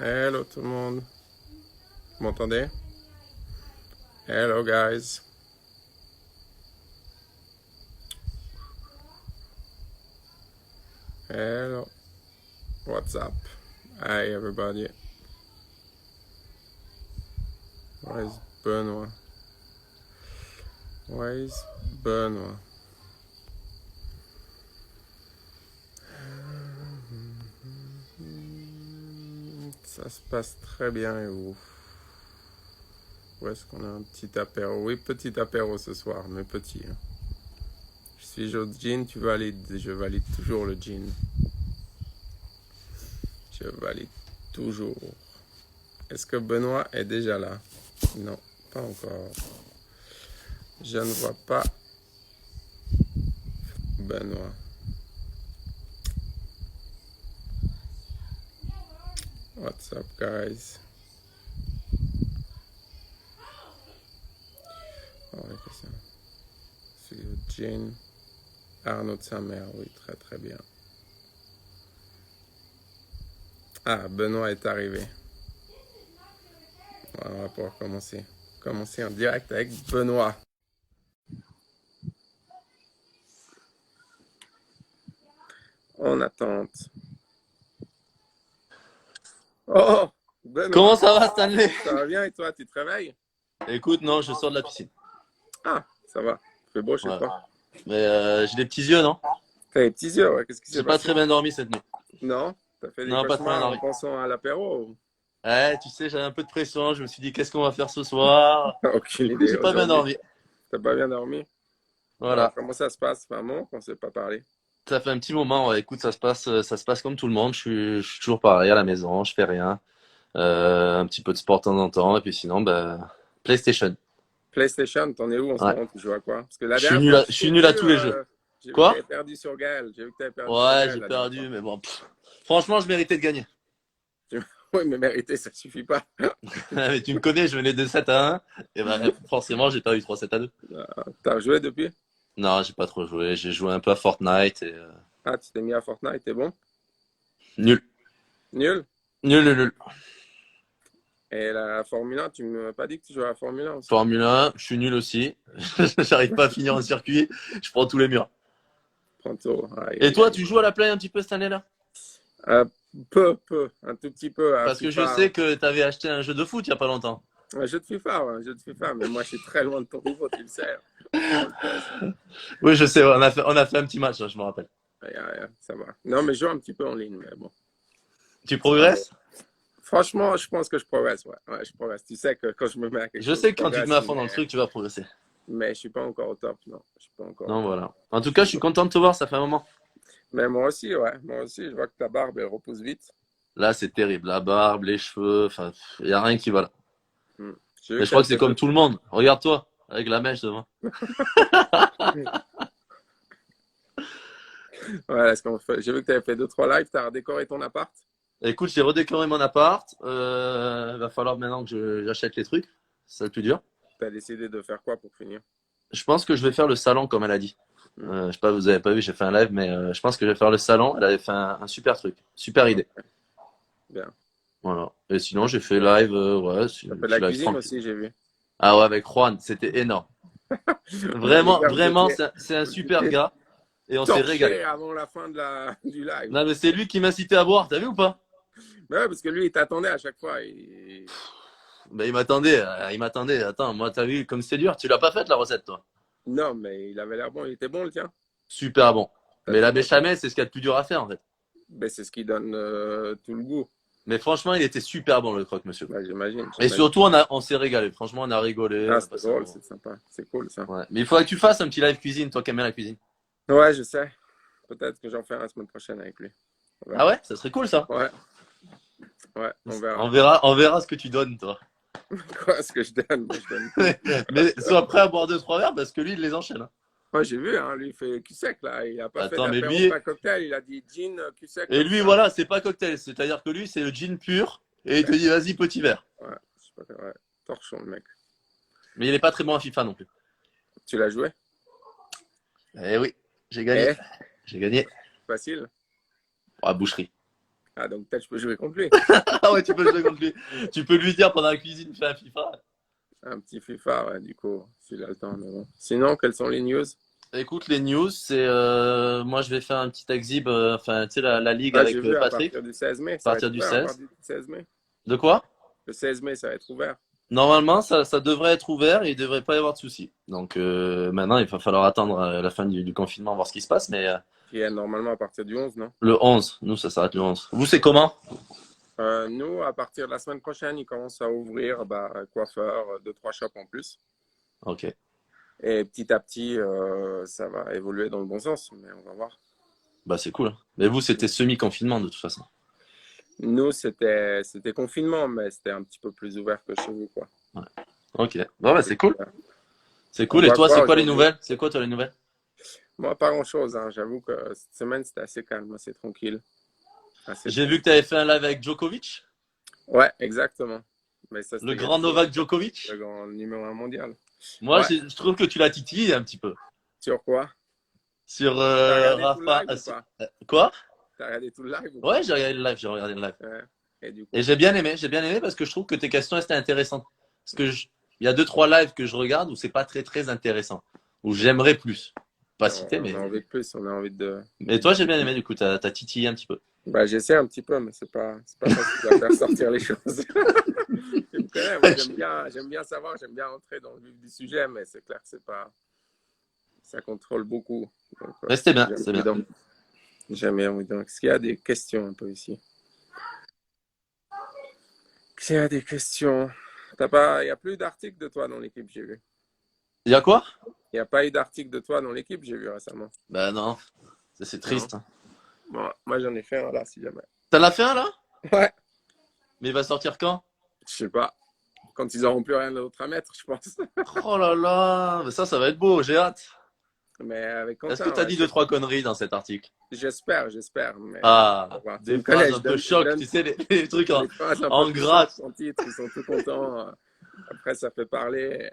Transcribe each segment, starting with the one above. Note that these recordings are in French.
Hello tout le monde. Vous m'entendez? Hello guys. Hello. What's up? Hi everybody. Where is Benoit? Where is Benoit? Ça se passe très bien et vous? Où est-ce qu'on a un petit apéro? Oui, petit apéro ce soir, mais petit. Hein. Je suis au gin, tu valides. Je valide toujours le gin. Je valide toujours. Est-ce que Benoît est déjà là? Non, pas encore. Je ne vois pas Benoît. What's up, guys? Oh, ouais, qu'est-ce que c'est? C'est Jane. Arnaud de sa mère, oui, très très bien. Ah, Benoît est arrivé. On va pouvoir commencer. Commencer en direct avec Benoît. En attente. Oh, Benoît. Comment ça va, Stanley? Ça va bien et toi, tu te réveilles? Écoute, non, je sors de la piscine. Ah, ça va. Il fait beau chez Ouais. toi. Mais j'ai des petits yeux, non? T'as les petits yeux, ouais. Qu'est-ce qui s'est J'ai pas passé? très bien dormi cette nuit. Non? T'as fait des Non, pas très bien cauchemars en dormi. pensant à l'apéro? Ouais, tu sais, j'avais un peu de pression. Je me suis dit, qu'est-ce qu'on va faire ce soir? Aucune Du coup, idée j'ai pas bien aujourd'hui. dormi. T'as pas bien dormi? Alors, Voilà. comment ça se passe? Ça fait un moment qu'on ne s'est pas parlé. Ça fait un petit moment. Ouais. Écoute, ça se passe comme tout le monde. Je suis toujours pareil à la maison. Je fais rien. Un petit peu de sport de temps en temps. Et puis sinon, bah, PlayStation. PlayStation, t'en es où en ce Ouais. moment? Tu joues à quoi? Parce que la dernière fois que Je je suis t'ai nul à vu, tous les jeux. j'ai vu que t'avais Quoi? perdu sur Gaël. J'ai vu que t'avais perdu sur Ouais, Gaël j'ai la dernière fois. perdu, mais bon. Franchement, je méritais de gagner. Oui, mais mériter, ça suffit pas. Mais tu me connais, je venais de 7-1. Et ben, forcément, j'ai perdu 3-7-2. T'as joué depuis? Non, j'ai pas trop joué. J'ai joué un peu à Fortnite et Ah, tu t'es mis à Fortnite, t'es bon? nul. Nul? Nul, nul, nul. Et la Formule 1, tu m'as pas dit que tu jouais à la Formule 1 aussi? Formule 1, je suis nul aussi. J'arrive pas à finir un circuit. Je prends tous les murs. Pronto. Aïe, Et aïe, toi, aïe. tu joues à la play un petit peu cette année-là? Euh, peu, un tout petit peu à Parce que je FIFA. sais que tu avais acheté un jeu de foot il y a pas longtemps. Un jeu de FIFA, ouais, un jeu de FIFA, mais moi je suis très loin de ton niveau, tu le sais. On le fait, ça. Oui, je sais, on a fait un petit match, je me rappelle. Ça va. Non, mais je joue un petit peu en ligne, mais bon, Tu c'est pas bon. progresses? Franchement, je pense que je progresse, ouais. Ouais, je progresse. Tu sais que quand je me mets à quelque Je chose, je sais que quand tu te mets progresse, à fond dans le truc, tu vas progresser. mais je suis pas encore au top, non. Je suis pas encore au Non, top. voilà. En tout cas, je suis content de te voir, ça fait un moment. Mais moi aussi, ouais. Moi aussi, je vois que ta barbe, elle repousse vite. Là, c'est terrible. La barbe, les cheveux, enfin, il y a rien qui va là. Hmm. J'ai vu Mais que je tu crois avais que c'est fait comme deux. tout le monde. Regarde-toi, avec la mèche devant. Ouais, j'ai vu que tu avais fait deux, trois lives, tu as redécoré ton appart. Écoute, j'ai redécoré mon appart. Il va falloir maintenant que j'achète les trucs. C'est ça le plus dur. Tu as décidé de faire quoi pour finir? Je pense que je vais faire le salon comme elle a dit. Hmm. Je sais pas, vous avez pas vu, j'ai fait un live, mais je pense que je vais faire le salon. Elle avait fait un super truc, super idée. Ok, bien. Voilà. Et sinon, j'ai fait live, ouais, Tu as fait de petit la live cuisine tranquille. aussi, j'ai vu. Ah ouais, avec Juan, c'était énorme. Ouais, les Vraiment, gars, vraiment, c'est un vous super étiez gars et on s'est régalé. torché avant la fin du live. Non, mais c'est lui qui m'a incité à boire, t'as vu ou pas? Mais ouais, parce que lui, il t'attendait à chaque fois. Ben, il m'attendait. Attends, moi, t'as vu comme c'est dur. Tu l'as pas faite la recette, toi? Non, mais il avait l'air bon. Il était bon, le tien. Super bon. T'as Mais la tout noté. béchamel, c'est ce qu'il y a de plus dur à faire, en fait. Ben, c'est ce qui donne tout le goût. Mais franchement, il était super bon, le croque-monsieur. Ouais, j'imagine, Et j'imagine. surtout, on s'est régalé. Franchement, on a rigolé, Ah, on a c'est passé un drôle, moment. c'est sympa. C'est cool, ça. Ouais. Mais il faudrait que tu fasses un petit live cuisine, toi qui aimes bien la cuisine. Ouais, je sais. Peut-être que j'en ferai la semaine prochaine avec lui. On Ah verra. ouais? Ça serait cool, ça. Ouais, ouais, on verra. On verra ce que tu donnes, toi. Quoi, ce que je donne? Moi, je donne tout. Mais sois prêt à boire 2-3 verres parce que lui, il les enchaîne, hein. Moi, j'ai vu, hein, lui, il fait cul sec, là. Il a pas fait Attends, mais d'apéro, lui, pas cocktail. Il a dit gin, cul sec, et comme lui, ça. voilà, c'est pas cocktail. C'est-à-dire que lui, c'est le gin pur. Et il te dit, vas-y, petit verre. Ouais, je sais pas, ouais. Torchon, le mec. Mais il est pas très bon à FIFA non plus. Tu l'as joué? Eh oui, j'ai gagné. Eh, J'ai gagné. facile. Oh, boucherie. Ah, donc peut-être je peux jouer contre lui. Ah ouais, tu peux jouer contre lui. Tu peux lui dire pendant la cuisine, fais un FIFA. Un petit FIFA, ouais, du coup, s'il a le temps. Mais bon. Sinon, quelles sont les news? Écoute, les news, c'est moi je vais faire un petit exhib, enfin tu sais la ligue Ah, j'ai avec vu à Patrick, partir du 16 mai, à ça va être partir du ouvert à 16. partir du 16 mai. De quoi? Le 16 mai, ça va être ouvert. Normalement, ça devrait être ouvert et il devrait pas y avoir de soucis. Donc maintenant, il va falloir attendre la fin du confinement, voir ce qui se passe. Mais Qui est normalement à partir du 11, non? le 11, nous, ça s'arrête le 11. Vous, c'est comment? Nous, à partir de la semaine prochaine, ils commencent à ouvrir coiffeur, deux, trois shops en plus. Ok. Et petit à petit, ça va évoluer dans le bon sens, mais on va voir. Bah, c'est cool, hein. Mais vous, c'était semi-confinement de toute façon. Nous, c'était confinement, mais c'était un petit peu plus ouvert que chez vous, quoi. Ouais. Ok. Bon, bah, c'est cool. C'est On cool. Et voit toi, quoi c'est quoi les aujourd'hui? nouvelles? C'est quoi, toi, les nouvelles? Moi, pas grand-chose, hein. J'avoue que cette semaine, c'était assez calme, assez tranquille. Assez J'ai vu tranquille. que tu avais fait un live avec Djokovic, Ouais, exactement. Mais ça, le c'était il y a grand 10 jours. Novak Djokovic. Le grand numéro 1 mondial. Moi, Ouais, je trouve que tu l'as titillé un petit peu. sur quoi? Sur T'as regardé tout le Rafa. live ou pas? Quoi? T'as regardé tout le live ou Ouais, pas? j'ai regardé le live, j'ai regardé le live. Ouais. Et du Et coup? j'ai bien aimé parce que je trouve que tes questions étaient intéressantes. Parce que il y a deux, trois lives que je regarde où c'est pas très, très intéressant. Où j'aimerais plus. Pas citer, On a mais. envie de plus, on a envie de. Mais toi, j'ai bien aimé, du coup, t'as titillé un petit peu. Bah, j'essaie un petit peu, mais c'est pas facile à faire sortir les choses. Tu me connais, moi, j'aime bien savoir, j'aime bien entrer dans le vif du sujet, mais c'est clair que c'est pas, ça contrôle beaucoup. Donc, Mais c'était bien, j'aime c'était bien. bien. J'aime bien, oui. Donc, est-ce qu'il y a des questions un peu ici? Est-ce qu'il y a des questions? Il n'y a plus d'articles de toi dans l'équipe, j'ai vu. Il y a quoi? Il n'y a pas eu d'article de toi dans l'équipe, j'ai vu récemment. Ben non, c'est Non. triste, hein. Bon, moi, j'en ai fait un là, si jamais. T'en as fait un là? Ouais, Mais il va sortir quand? je sais pas. Quand ils n'auront plus rien d'autre à mettre, je pense. Oh là là, mais ça va être beau, j'ai hâte. Mais avec Est-ce que Quentin, t'as ouais, dit deux, trois conneries dans cet article? j'espère. Mais Ah, voilà. Tu des me connais, phrases un peu je choc, donne tu sais, les trucs les phrases un peu en plus gras. chocs sans titre, ils sont tout contents. Après, ça fait parler.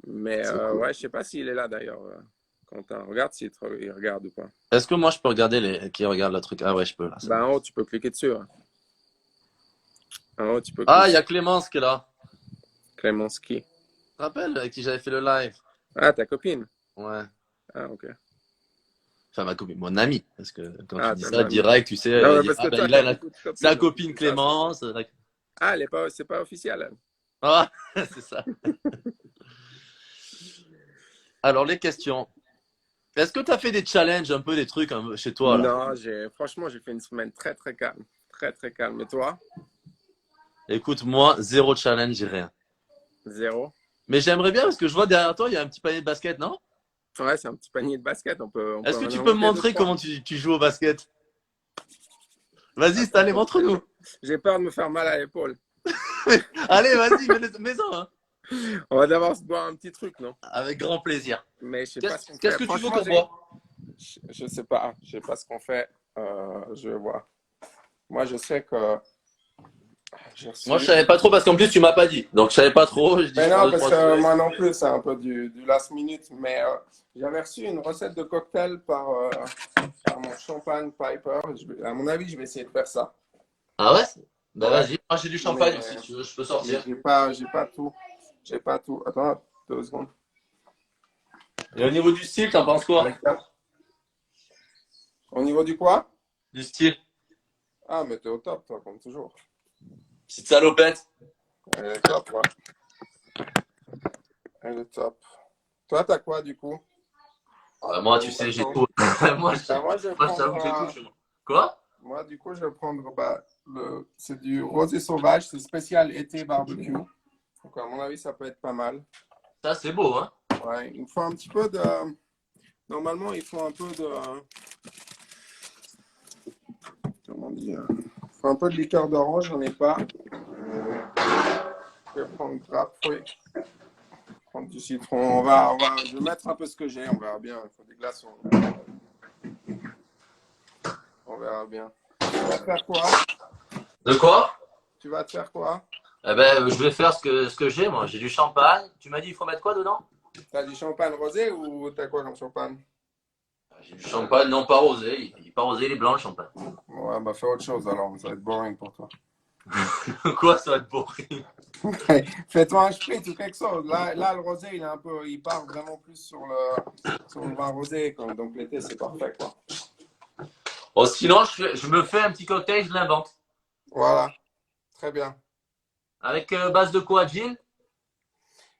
Mais C'est cool. ouais, je sais pas s'il est là d'ailleurs. Quentin, regarde il regarde ou pas. Est-ce que moi je peux regarder qui regarde le truc? Ah ouais, je peux là, c'est Bah, bon. en haut, tu peux cliquer dessus. Hein. En haut, tu peux Ah, il y cliquer. a Clémence qui est là. Clémenski. Tu te rappelles avec qui j'avais fait le live? Ah, ta copine. Ouais. Ah, ok. Enfin, ma copine, mon ami. Parce que quand tu Ah, dis ta ça, mamie. direct, tu sais, Non, mais dire, parce ah que ben toi, il a t'as beaucoup de sa copines. Donc, copine c'est ça, c'est Clémence. Ah, c'est pas officiel, elle. Ah, c'est ça. Alors, les questions. Est-ce que tu as fait des challenges, un peu des trucs chez toi là? Non, franchement, j'ai fait une semaine très, très calme. Très, très calme. Et toi? Écoute, moi, zéro challenge, j'ai rien. Zéro. Mais j'aimerais bien parce que je vois derrière toi, il y a un petit panier de basket, non? Ouais, c'est un petit panier de basket. On peut Est-ce que en tu peux me inventer deux, montrer trois. comment tu joues au basket? Vas-y, Attends, allez, montre-nous. j'ai peur de me faire mal à l'épaule. Allez, vas-y, mets-en, hein. On va d'abord se boire un petit truc, non? Avec grand plaisir. Mais je sais pas ce qu'on Qu'est-ce fait. que tu veux Franchement, qu'on boive? je sais pas. Je sais pas ce qu'on fait. Je vais voir. Moi, je sais que j'ai reçu. Moi, je savais pas trop parce qu'en plus, tu m'as pas dit. Donc, je savais pas trop. Je dis, Mais je prends non, deux, parce trois que trucs. moi non plus, c'est un peu du last minute. Mais j'avais reçu une recette de cocktail par mon champagne Piper. À mon avis, je vais essayer de faire ça. Ah ouais? Bah, Ouais. vas-y. Moi, j'ai du champagne Mais aussi, tu veux, je peux sortir. j'ai pas tout. J'ai pas tout. Attends, 2 secondes. Et au niveau du style, t'en penses quoi? Au niveau du quoi? Du style? Ah, mais t'es au top, toi, comme toujours. Petite salopette. Elle est top, ouais. Elle est top. Toi, t'as quoi, du coup? Moi, tu sais, j'ai tout. moi, je, Ben, moi, je vais moi, je t'avoue prendre. que j'ai tout chez moi. Quoi? Moi, du coup, je vais prendre. C'est du rosé sauvage, c'est spécial été barbecue. Donc, à mon avis, ça peut être pas mal. Ça, c'est beau, hein? Ouais, il me faut un petit peu de. Normalement, il faut un peu de. Comment dire? Il faut un peu de liqueur d'orange, j'en ai pas. Je vais prendre grapefruit. Prendre du citron. Je vais mettre un peu ce que j'ai, on verra bien. Il faut des glaçons. On verra bien. Tu vas te faire quoi? De quoi? Tu vas te faire quoi? Eh ben, je vais faire ce que j'ai, moi. J'ai du champagne. Tu m'as dit, il faut mettre quoi dedans? T'as du champagne rosé ou t'as quoi comme champagne? J'ai du champagne, non pas rosé. Il est pas rosé, il est blanc le champagne. Ouais, bah fais autre chose alors, ça va être boring pour toi. Quoi, ça va être boring? Fais-toi un spritz ou quelque chose. Là, le rosé, il part vraiment plus sur le vin rosé, quoi. Donc l'été, c'est parfait, quoi. Bon, sinon, je me fais un petit cocktail, je l'invente. Voilà, très bien. Avec base de quoi? Gin?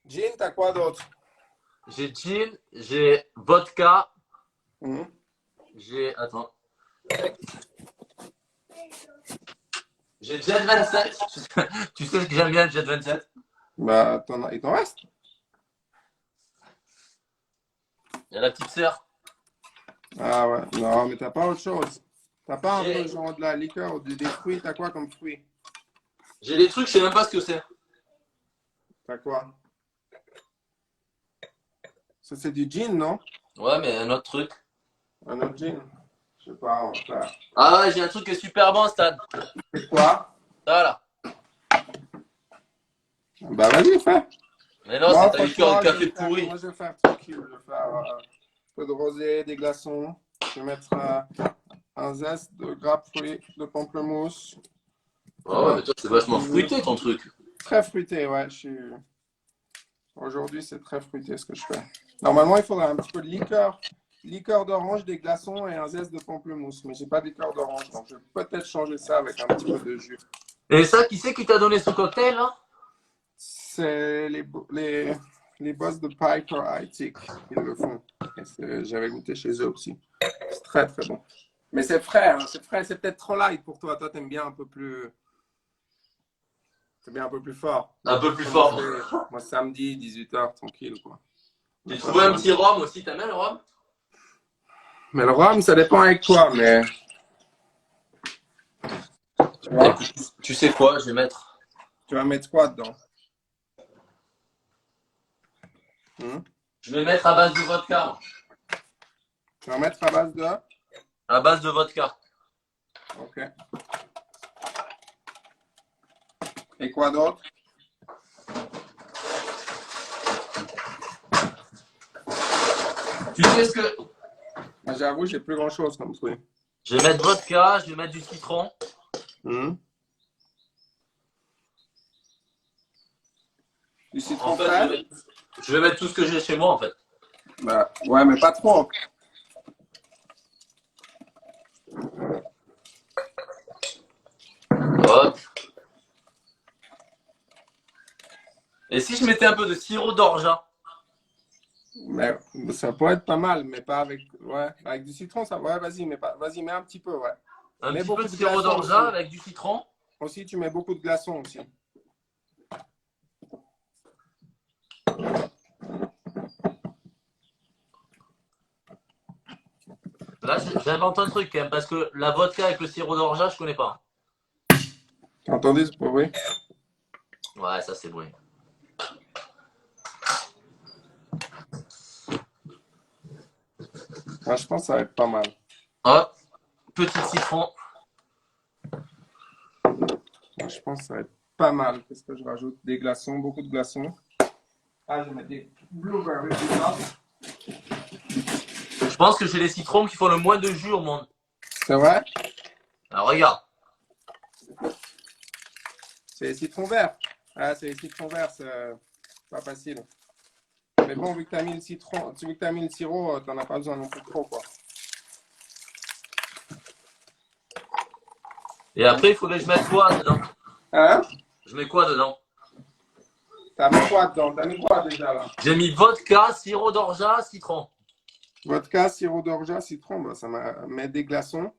Gin, t'as quoi d'autre? J'ai gin, j'ai vodka, Mhm. j'ai. Attends. J'ai Jet 27. Tu sais que j'aime bien le Jet 27. Bah, il t'en reste? Il y a la petite sœur. Ah ouais, non, mais t'as pas autre chose. T'as pas un peu J'ai genre de la liqueur ou des fruits, t'as quoi comme fruits? j'ai des trucs, je sais même pas ce que c'est. T'as quoi? Ça, c'est du gin, non? Ouais, mais un autre truc. Un autre gin? Je sais pas, on va faire. Ah ouais, j'ai un truc qui est super bon, Stan. C'est quoi? Ça là. Bah, vas-y, fais. Mais non, c'est Moi, ta liqueur de franchement, café pourri. moi, je vais faire tranquille. Je vais faire un peu de rosé, des glaçons. Je vais mettre un zeste de grapefruit, de pamplemousse. Ah ouais, mais toi, c'est Si tu vachement veux. fruité ton truc. Très fruité, ouais. Aujourd'hui, c'est très fruité ce que je fais. Normalement, il faudrait un petit peu de liqueur d'orange, des glaçons et un zeste de pamplemousse. Mais j'ai pas de liqueur d'orange, donc je vais peut-être changer ça avec un petit peu de jus. Et ça, qui c'est qui t'a donné ce cocktail là? C'est les boss de Piper High-Tech qui le font. J'avais goûté chez eux aussi. C'est très très bon. Mais c'est frais, hein, c'est frais. C'est peut-être trop light pour toi. Toi, t'aimes bien un peu plus. C'est bien un peu plus fort. Un Moi, peu pour plus fort. commencer, moi samedi, 18h, tranquille, quoi. J'ai Pas trouvé un besoin petit de- rhum aussi, t'aimes bien le rhum? Mais le rhum, ça dépend avec quoi, mais tu vois, Écoute, tu sais quoi, je vais mettre. tu vas mettre quoi dedans? Hmm. Je vais mettre à base de vodka. Tu vas mettre à base de. À base de vodka. Ok. Et quoi d'autre? Tu sais ce que. Moi, j'avoue, j'ai plus grand chose comme truc. Je vais mettre vodka, je vais mettre du citron. Hmm. Du En citron fait, frais? je vais mettre tout ce que j'ai chez moi en fait. Bah, ouais, mais pas trop. Hop. Et si je mettais un peu de sirop d'orgeat? Mais ça peut être pas mal, mais pas avec. Ouais, avec du citron, ça. Ouais, vas-y, mais pas. Vas-y, mets un petit peu, ouais. Un Mets petit peu beaucoup de de sirop glaçons d'orgeat aussi. avec du citron. Aussi, tu mets beaucoup de glaçons aussi. Là, j'invente un truc quand même, parce que la vodka avec le sirop d'orgeat, je connais pas. T'as entendu ce bruit? Ouais, ça c'est bon. Ouais, je pense que ça va être pas mal. Hop, petit citron. Ouais, je pense que ça va être pas mal. Qu'est-ce que je rajoute? Des glaçons, beaucoup de glaçons. Ah, je vais mettre des blueberries dedans. Je pense que j'ai les citrons qui font le moins de jus au monde. C'est vrai? Alors regarde. C'est les citrons verts. Ah, c'est les citrons verts, c'est pas facile. Mais bon, vu que t'as mis le citron, vu que t'as mis le sirop, t'en as pas besoin non plus trop, quoi. Et après, il faudrait que je mette quoi dedans? Hein? Je mets quoi dedans? T'as mis quoi dedans? T'as mis quoi déjà là? J'ai mis vodka, sirop d'orgeat, citron. Vodka, sirop d'orgeat, citron, bah, ça m'a met des glaçons.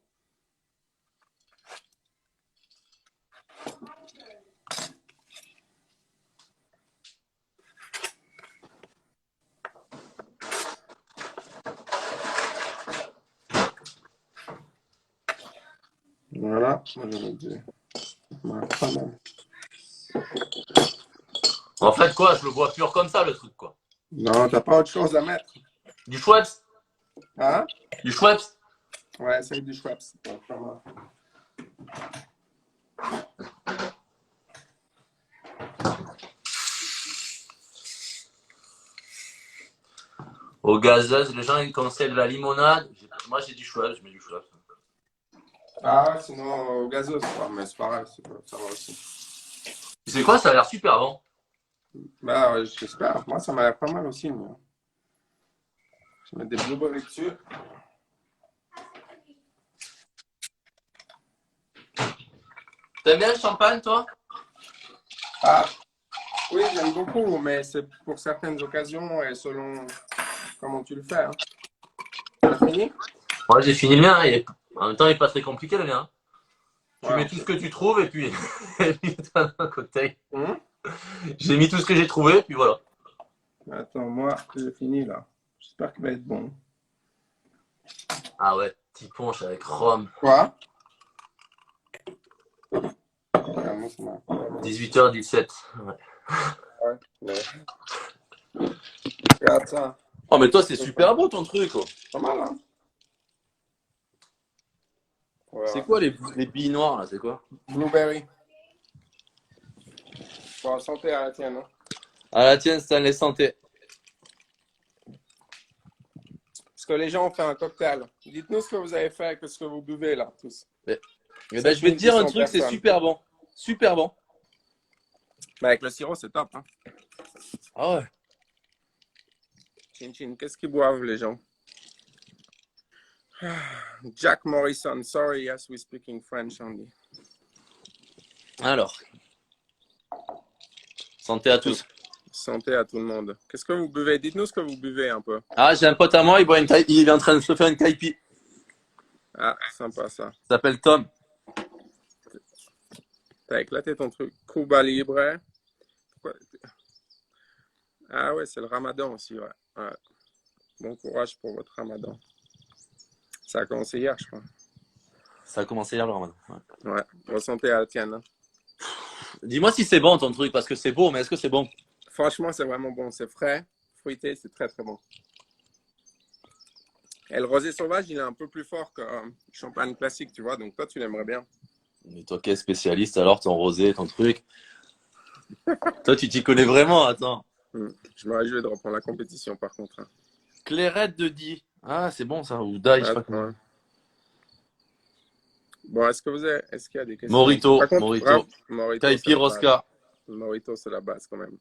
Voilà, moi je vais dire. Ouais, pas mal. En fait, quoi, je le bois pur comme ça, le truc, quoi. Non, t'as pas autre chose à mettre. Du Schweppes? Hein? Du Schweppes? Ouais, essaye du Schweppes. Ouais, pas mal. Aux gazeuses, les gens ils conseillent de la limonade. Moi j'ai du Schweppes, je mets du Schweppes. Ah ouais, sinon au gazeuse, quoi. Mais c'est pareil, ça va aussi. C'est quoi, ça a l'air super bon. Bah ouais, j'espère. Moi, ça m'a l'air pas mal aussi. Mais... Je vais mettre des blueberries dessus. T'aimes bien le champagne, toi? Ah, oui, j'aime beaucoup, mais c'est pour certaines occasions et selon comment tu le fais. Hein. T'as fini? Ouais, j'ai fini le mien. En même temps, il est pas très compliqué le mien. Tu Ouais, mets en tout ce fait. que tu trouves et puis et puis t'as un cocktail. Hum. J'ai mis tout ce que j'ai trouvé, puis voilà. Attends, moi, j'ai fini là. J'espère qu'il va être bon. Ah ouais, petit punch avec rhum. Quoi? Regarde, moi, ça m'a- 18h17. Ouais. Ouais, mais... Regarde ça. Oh, mais toi, c'est super beau ton truc. Oh. Pas mal, hein? C'est Voilà. quoi les billes noires là? C'est quoi? Blueberry. Pour santé à la tienne. Hein. À la tienne, Stanley Santé. Parce que les gens ont fait un cocktail. Dites-nous ce que vous avez fait, que ce que vous buvez là, tous. Eh ben, je vais te 7 dire un 800 truc, c'est personnes. super bon. Super bon. Mais avec le sirop, c'est top. Hein. Ah ouais. Chin chin, qu'est-ce qu'ils boivent les gens? Jack Morrison, sorry, yes, we speaking French only. Alors, santé à tous. Santé à tout le monde. Qu'est-ce que vous buvez? Dites-nous ce que vous buvez un peu. Ah, j'ai un pote à moi, il est en train de se faire une caipi. Ah, sympa ça. Il s'appelle Tom. T'as éclaté ton truc. Cuba Libre. Pourquoi... Ah ouais, c'est le ramadan aussi, ouais. Ouais. Bon courage pour votre ramadan. Ça a commencé hier, je crois. Ça a commencé hier le ramadan. Ouais. Ouais, bonne santé à la tienne. Hein. Dis-moi si c'est bon ton truc, parce que c'est beau, mais est-ce que c'est bon? Franchement, c'est vraiment bon. C'est frais, fruité, c'est très très bon. Et le rosé sauvage, il est un peu plus fort que champagne classique, tu vois. Donc toi, tu l'aimerais bien. Mais toi, quel spécialiste alors, ton rosé, ton truc? Toi, tu t'y connais vraiment, attends. Je me réjouis de reprendre la compétition par contre. Hein. Clairette de Die. Ah, c'est bon ça, ou Die, je sais pas comment. Attends. Bon, est-ce qu'il y a des questions? Morito, Par contre, Morito. Morito, c'est Caipi la base. Rosca. Morito, c'est la base quand même.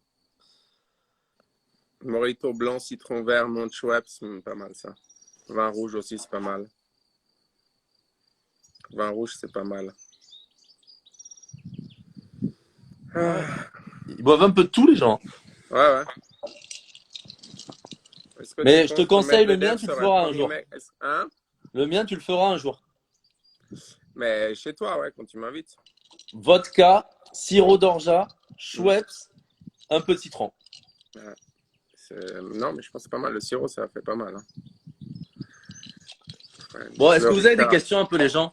Morito blanc, citron vert, menthe Schweppes, c'est pas mal ça. Vin rouge aussi, c'est pas mal. Vin rouge, c'est pas mal. Ouais. Ils boivent un peu de tout, les gens. Ouais, ouais. Est-ce que tu Mais je te penses que conseille, le Medvedev mien, tu le serait le feras un premier jour. mec? Hein? Le mien, tu le feras un jour. Mais chez toi, ouais, quand tu m'invites. Vodka, sirop d'orgeat, Schweppes, un peu de citron. Ouais. Non, mais je pense que c'est pas mal. Le sirop, ça fait pas mal. Hein. Ouais, Bon, est-ce le que vous avez des Ricard. questions un peu, les gens?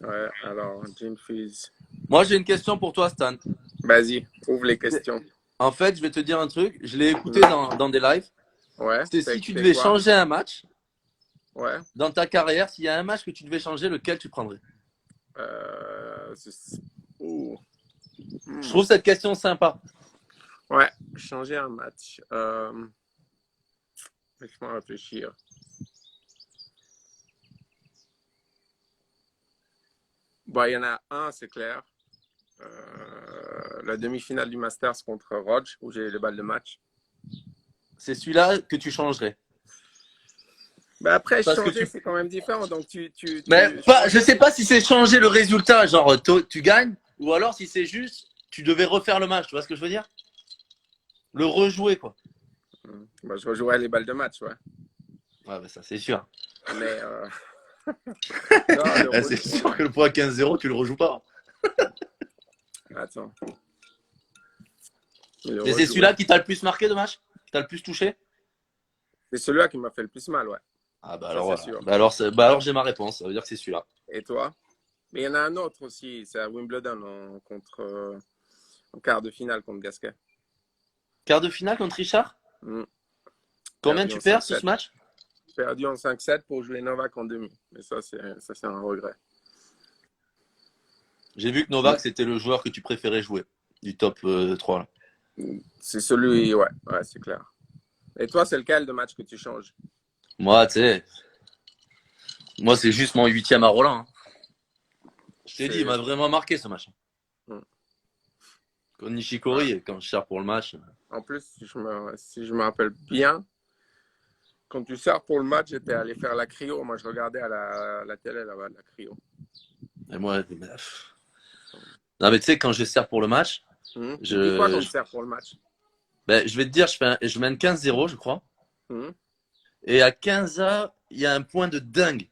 Ouais, alors, Gin Fizz. Moi, j'ai une question pour toi, Stan. Vas-y, ouvre les questions. En fait, je vais te dire un truc. Je l'ai écouté dans des lives. Ouais, C'est t'as si tu écouté devais quoi? changer un match Ouais. dans ta carrière, s'il y a un match que tu devais changer, lequel tu prendrais? Ouh. Je trouve cette question sympa. Ouais, changer un match. Laisse-moi réfléchir. Bon, il y en a un, c'est clair. La demi-finale du Masters contre Rodge, où j'ai les balles de match. C'est celui-là que tu changerais. Bah après, Parce que changer, tu. c'est quand même différent. Donc, Mais pas, je changer, sais pas si c'est changer le résultat, genre tu gagnes, ou alors si c'est juste tu devais refaire le match. Tu vois ce que je veux dire? Le rejouer, quoi. bah, je rejouerais les balles de match, ouais. Ouais, bah ça, c'est sûr. Mais non, C'est sûr que le point 15-0, tu le rejoues pas. Attends. Mais c'est celui-là qui t'a le plus marqué de match? Qui t'a le plus touché? C'est celui-là qui m'a fait le plus mal, ouais. Ah bah Ça, alors c'est voilà. sûr. Bah alors j'ai ma réponse. Ça veut dire que c'est celui-là. Et toi? Mais il y en a un autre aussi, c'est à Wimbledon en quart de finale contre Gasquet. Quart de finale contre Richard? Mm. Combien Perdu tu en perds sur 5-7. ce match? Perdu en 5-7 pour jouer Novak en demi. Mais ça, c'est un regret. J'ai vu que Novak, c'était le joueur que tu préférais jouer du top 3 là. C'est celui, ouais, c'est clair. Et toi, c'est lequel de match que tu changes? Moi, tu sais, moi, c'est juste mon 8e à Roland, hein. Je t'ai dit, il C'est... m'a vraiment marqué ce match. Hmm. Contre Ouais. Nishikori, quand je sers pour le match. En plus, si je me rappelle bien, quand tu sors pour le match, j'étais allé faire la cryo. Moi, je regardais à la télé là-bas, la cryo. Et moi, non, mais tu sais, quand je sers pour le match, Tu dis quoi quand je, tu sers pour le match? ben, je vais te dire, je mène 15-0, je crois. Hmm. Et à 15A, il y a un point de dingue.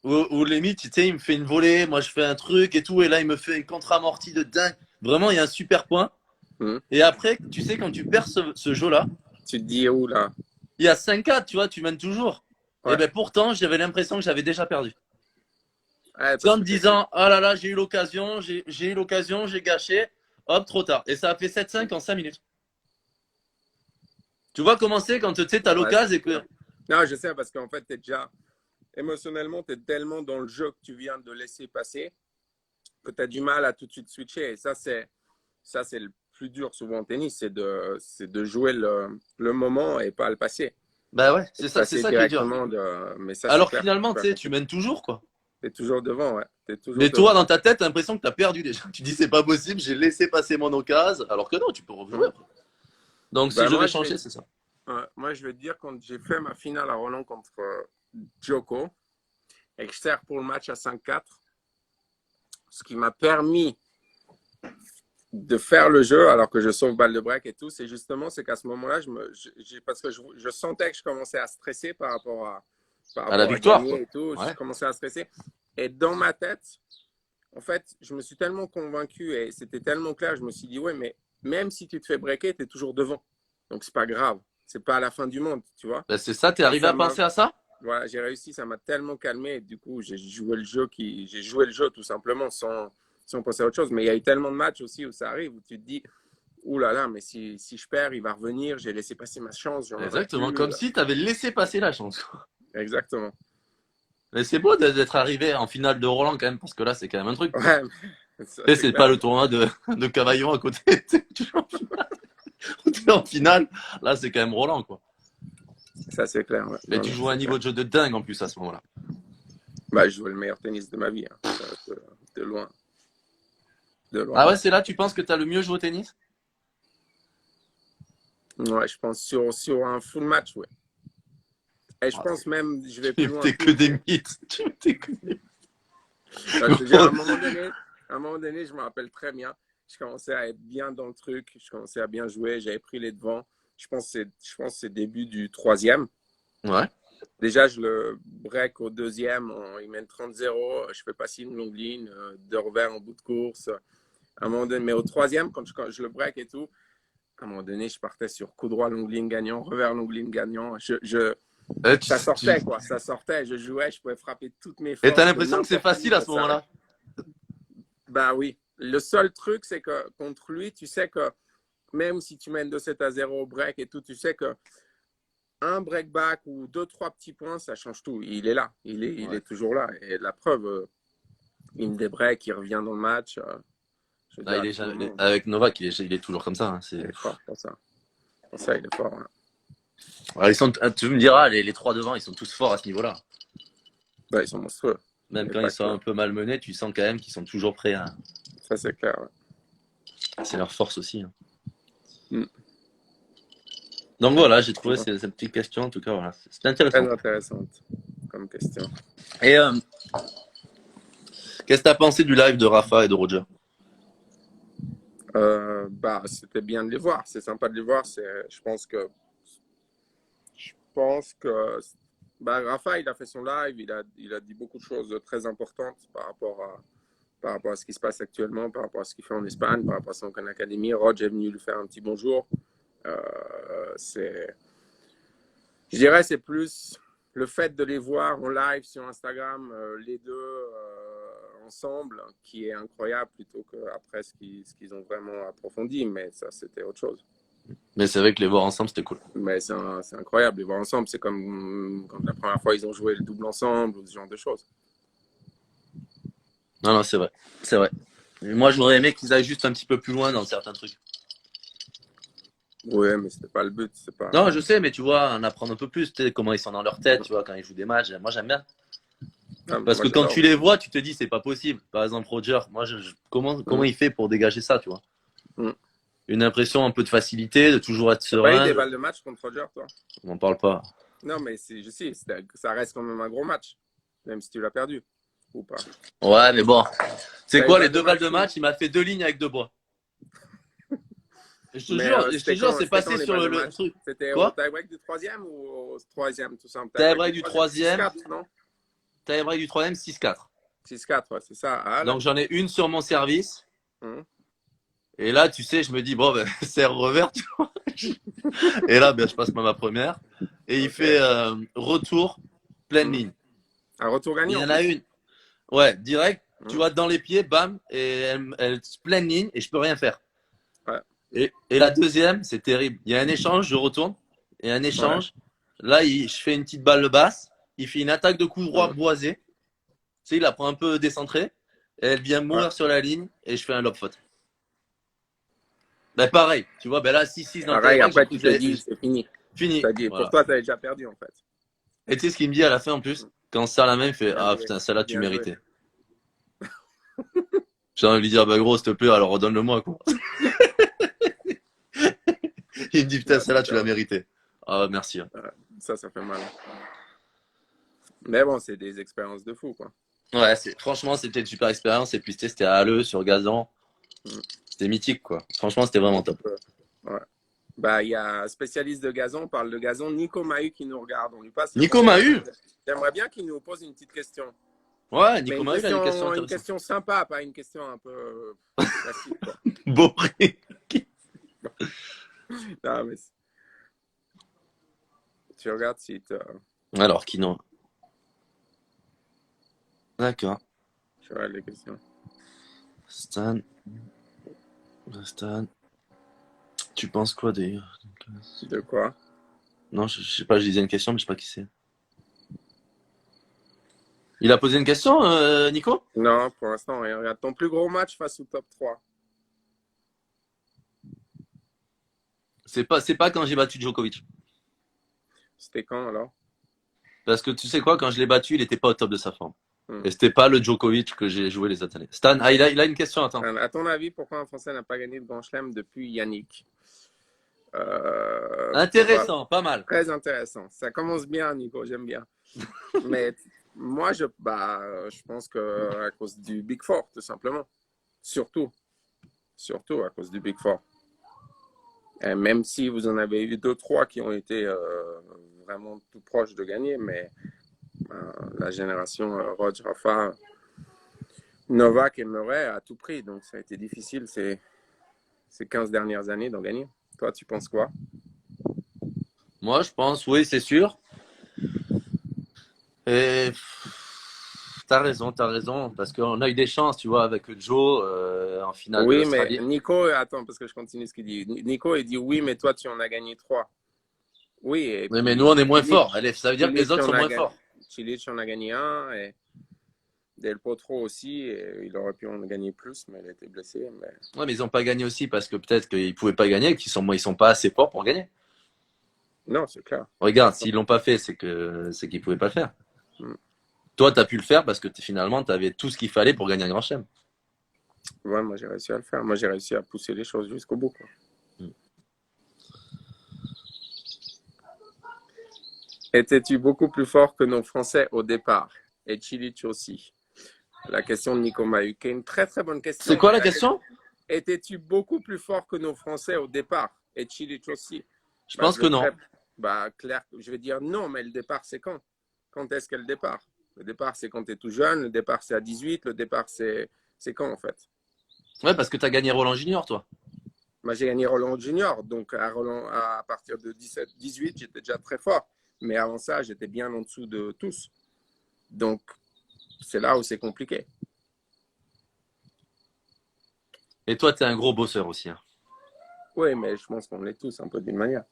Où limite, tu sais, il me fait une volée, moi je fais un truc et tout, et là il me fait une contre-amortie de dingue. Vraiment, il y a un super point. Hmm. Et après, tu sais, quand tu perds ce jeu-là, Tu te dis où là? il y a 5-4, tu vois, tu mènes toujours. Et Ouais. ben pourtant, j'avais l'impression que j'avais déjà perdu. Ouais, C'est parce en que me disant, oh là là, j'ai eu l'occasion, j'ai eu l'occasion, j'ai gâché. Hop, trop tard. Et ça a fait 7-5 en 5 minutes. Tu vois comment c'est quand tu sais, t'as ouais, l'occasion et que. non, je sais parce qu'en fait, t'es déjà émotionnellement, tu es tellement dans le jeu que tu viens de laisser passer que tu as du mal à tout de suite switcher. Et ça, c'est le plus dur souvent en tennis, c'est de jouer le moment et pas le passé. Bah ouais, Et de c'est passer ça qui est dur. directement mais ça, c'est Alors que clair. finalement, tu Ouais. sais, tu mènes toujours, quoi. Tu es toujours devant, ouais. Tu es toujours Mais toi, devant. dans ta tête, t'as l'impression que t'as perdu déjà. Tu dis, c'est pas possible, j'ai laissé passer mon occasion. Alors que non, tu peux rejouer Mhm. après. Donc, si Ben, je vais changer, c'est ça. moi, je vais te dire, quand j'ai fait ma finale à Roland contre Djoko et que je sers pour le match à 5-4, ce qui m'a permis de faire le jeu alors que je sauve balle de break et tout, c'est qu'à ce moment-là, parce que je sentais que je commençais à stresser par À la rapport à victoire, gagner quoi. et tout, je Ouais. commençais à stresser. Et dans ma tête, en fait, je me suis tellement convaincu et c'était tellement clair, je me suis dit, ouais, mais même si tu te fais breaker, tu es toujours devant. Donc, c'est pas grave. C'est pas la fin du monde, tu vois. Ben, c'est ça, t'es Et arrivé à penser à ça? voilà, j'ai réussi, ça m'a tellement calmé. Et du coup, j'ai joué le jeu tout simplement sans penser à autre chose. Mais il y a eu tellement de matchs aussi où ça arrive, où tu te dis, ouh là là, mais si je perds, il va revenir, j'ai laissé passer ma chance, j'en aurais Exactement, plus. comme si t'avais laissé passer la chance. Exactement. Mais c'est beau d'être arrivé en finale de Roland quand même, parce que là, c'est quand même un truc, quoi. Ouais, ça Et c'est c'est pas clair. le tournoi de Cavaillon à côté. T'es en finale. Là, c'est quand même Roland, quoi. Ça c'est clair. Ouais. Et Non, tu non, joues à un c'est clair. niveau de jeu de dingue en plus à ce moment-là. Bah, je jouais le meilleur tennis de ma vie, hein. De loin. De Ah loin. ouais, c'est là, tu penses que t'as le mieux joué au tennis? Ouais, je pense sur un full match, ouais. Et je Ah, pense même, je vais tu plus loin, mettais que des mythes. Tu mettais que des bah, je te dis, à un moment donné, je me rappelle très bien. Je commençais à être bien dans le truc. Je commençais à bien jouer. J'avais pris les devants. Je pense que c'est début du troisième. Ouais. Déjà, je le break au deuxième. Il mène 30-0. Je fais passer une longue ligne, de revers en bout de course. À un moment donné, mais au troisième, quand je le break et tout, à un moment donné, je partais sur coup droit, longue ligne gagnant, revers, longue ligne gagnant. Euh, tu- Ça tu- sortait, quoi. Ça sortait. Je jouais. Je pouvais frapper toutes mes Et t'as forces de l'impression que c'est n'importe où. facile à ce Ça, moment-là. bah oui. Le seul truc, c'est que contre lui, tu sais que même si tu mènes de 7-0 au break et tout, tu sais que un break back ou deux, trois petits points, ça change tout. Il est là. Il Ouais. est toujours là. Et la preuve, il me débreak, il revient dans le match. Je veux Ah, dire à tout moment, avec Novak, il est toujours comme ça, hein. il est fort pour ça. Pour ça, il est fort. Hein. Alors, tu me diras, les trois devant, ils sont tous forts à ce niveau-là. Bah, ils sont monstrueux. Même Et quand pas ils sont que. un peu malmenés, tu sens quand même qu'ils sont toujours prêts à. Ça, c'est clair. Ouais. C'est leur force aussi, hein. Mm. Donc voilà, j'ai trouvé ces petites questions, en tout cas, voilà. C'était intéressant. Très intéressante comme question. Et qu'est-ce que tu as pensé du live de Rafa et de Roger? Bah, c'était bien de les voir. C'est sympa de les voir. Je pense que bah, Rafa, il a fait son live. Il a dit beaucoup de choses très importantes par rapport à ce qui se passe actuellement, par rapport à ce qu'il fait en Espagne, par rapport à son académie. Roger est venu lui faire un petit bonjour. Je dirais c'est plus le fait de les voir en live sur Instagram, les deux ensemble, qui est incroyable plutôt qu'après ce qu'ils ont vraiment approfondi. Mais ça, c'était autre chose. Mais c'est vrai que les voir ensemble, c'était cool. Mais c'est incroyable, les voir ensemble. C'est comme quand la première fois ils ont joué le double ensemble ou ce genre de choses. Non, non, c'est vrai. C'est vrai. Et moi, j'aurais aimé qu'ils aillent juste un petit peu plus loin dans certains trucs. Ouais, mais c'était pas le but. C'est pas. Non, je sais, mais tu vois, en apprendre un peu plus, tu sais, comment ils sont dans leur tête, tu vois, quand ils jouent des matchs. Moi, j'aime bien. Ah, Parce moi, que quand j'adore tu aussi. les vois, tu te dis, c'est pas possible. Par exemple, Roger, moi, comment Mm. il fait pour dégager ça, tu vois? Mm. Une impression un peu de facilité, de toujours être T'as pas eu serein. des balles de match contre Roger, toi? On n'en parle pas. Non, mais je sais, ça reste quand même un gros match, même si tu l'as perdu ou pas. Ouais, mais bon. C'est T'as eu quoi, les balle de 2 balles match de où? match? Il m'a fait 2 lignes avec 2 bois. Mais Je te jure, c'est c'était quand passé les sur balles de le match? truc. C'était au Quoi? tie-break du troisième ou au troisième, tout simple? Tie-break Tie-break du du troisième, six troisième, quatre non? tie-break du troisième, 6-4. 6-4, ouais, c'est ça. Ah, là. Donc j'en ai une sur mon service. Hum. Et là, tu sais, je me dis, bon, ben, serre revers, tu vois. Et là, ben, je passe ma première. Et il fait Ok. retour, pleine Hum. ligne. Un retour Il gagné y en en a plus. une. Ouais, direct, tu Hum. vois, dans les pieds, bam, et elle pleine ligne, et je peux rien faire. Ouais, Et la deuxième, c'est terrible. Il y a un échange, je retourne, et un ouais. échange. Là, je fais une petite balle basse. Il fait une attaque de coup droit Hum. boisé. Tu sais, il la prend un peu décentrée. Et elle vient Ouais. mourir sur la ligne, et je fais un lob faute. Ben pareil, tu vois, ben là, 6-6 dans le Pareil, tie-break, j'ai après, cru tu que te dis, c'est fini. fini. T'as dit, pour Voilà. toi, t'avais déjà perdu, en fait. Et tu sais ce qu'il me dit à la fin en plus? Hum. Quand on se serre la main, il fait Bien ah joué. putain, celle-là, tu Bien joué. méritais. J'ai envie de lui dire, bah gros, s'il te plaît, alors redonne-le-moi, quoi. Il me dit, putain, Là, celle-là, c'était tu l'as mérité. Ah, merci. Hein. ça fait mal. Mais bon, c'est des expériences de fou, quoi. Ouais, franchement, c'était une super expérience. Et puis, tu sais, c'était à Halleux, sur gazon. Hum. C'était mythique, quoi. Franchement, c'était vraiment Donc, top. ouais. Bah, il y a un spécialiste de gazon, on parle de gazon, Nico Mahut qui nous regarde. On lui passe le Nico bonjour. m'a eu. J'aimerais bien qu'il nous pose une petite question. Ouais, Mais Nico m'a eu, il a des questions une intéressantes. question sympa, pas une question un peu classique, quoi. Boring. Non, mais tu regardes si Alors, Kino. D'accord. tu regardes les questions. Stan. Stan. Tu penses quoi des. De quoi? Non, je sais pas, je disais une question, mais je sais pas qui c'est. Il a posé une question, Nico? Non, pour l'instant, rien. Regarde ton plus gros match face au top 3. C'est pas quand j'ai battu Djokovic. C'était quand alors? Parce que tu sais quoi, quand je l'ai battu, il était pas au top de sa forme. Hmm. Et c'était pas le Djokovic que j'ai joué les autres années. Stan, ah, il a une question, attends. À ton avis, pourquoi un Français n'a pas gagné de Grand Chelem depuis Yannick? Intéressant, pas mal. Très intéressant. Ça commence bien, Nico, j'aime bien. Mais moi, je pense que à cause du Big Four, tout simplement. Surtout, surtout à cause du Big Four. Et même si vous en avez eu deux, trois qui ont été vraiment tout proches de gagner, mais la génération Roger, Rafa, Novak et Murray a tout pris. Donc ça a été difficile ces 15 dernières années d'en gagner. Toi, tu penses quoi? Moi, je pense, oui, c'est sûr. Et t'as raison, parce qu'on a eu des chances, tu vois, avec Joe en finale de Oui, mais l'Australie. Nico, attends, parce que je continue ce qu'il dit. Nico, il dit oui, mais toi, tu en as gagné trois. Oui, et Oui, mais nous, on puis est moins forts. Allez, ça veut dire que les Cilic autres en sont a moins gagné, forts. Cilic en a gagné un, et Del Potro aussi, et il aurait pu en gagner plus, mais il a été blessé. Mais... Ouais, mais ils n'ont pas gagné aussi parce que peut-être qu'ils pouvaient pas gagner, ils sont pas assez forts pour gagner. Non, c'est clair. Regarde, s'ils l'ont pas fait, c'est qu'ils pouvaient pas le faire. Mm. Toi, tu as pu le faire parce que finalement, tu avais tout ce qu'il fallait pour gagner un grand chelem. Ouais, moi, j'ai réussi à le faire. Moi, j'ai réussi à pousser les choses jusqu'au bout, quoi. Mm. Étais-tu beaucoup plus fort que nos Français au départ? Et Cilic aussi. La question de Nico Mahut, qui est une très très bonne C'est question. quoi la question? Étais-tu beaucoup plus fort que nos Français au départ? Et Cilic aussi. Je Bah, pense je que vais non. très, clair, je vais dire non, mais le départ, c'est quand? Quand est-ce qu'est le départ? Le départ, c'est quand tu es tout jeune. Le départ, c'est à 18. Le départ, c'est quand, en fait? Ouais, parce que tu as gagné Roland Junior, toi. Moi, j'ai gagné Roland Junior. Donc, à partir de 17, 18, j'étais déjà très fort. Mais avant ça, j'étais bien en dessous de tous. Donc, c'est là où c'est compliqué. Et toi, tu es un gros bosseur aussi. Hein. Oui, mais je pense qu'on l'est tous un peu d'une manière.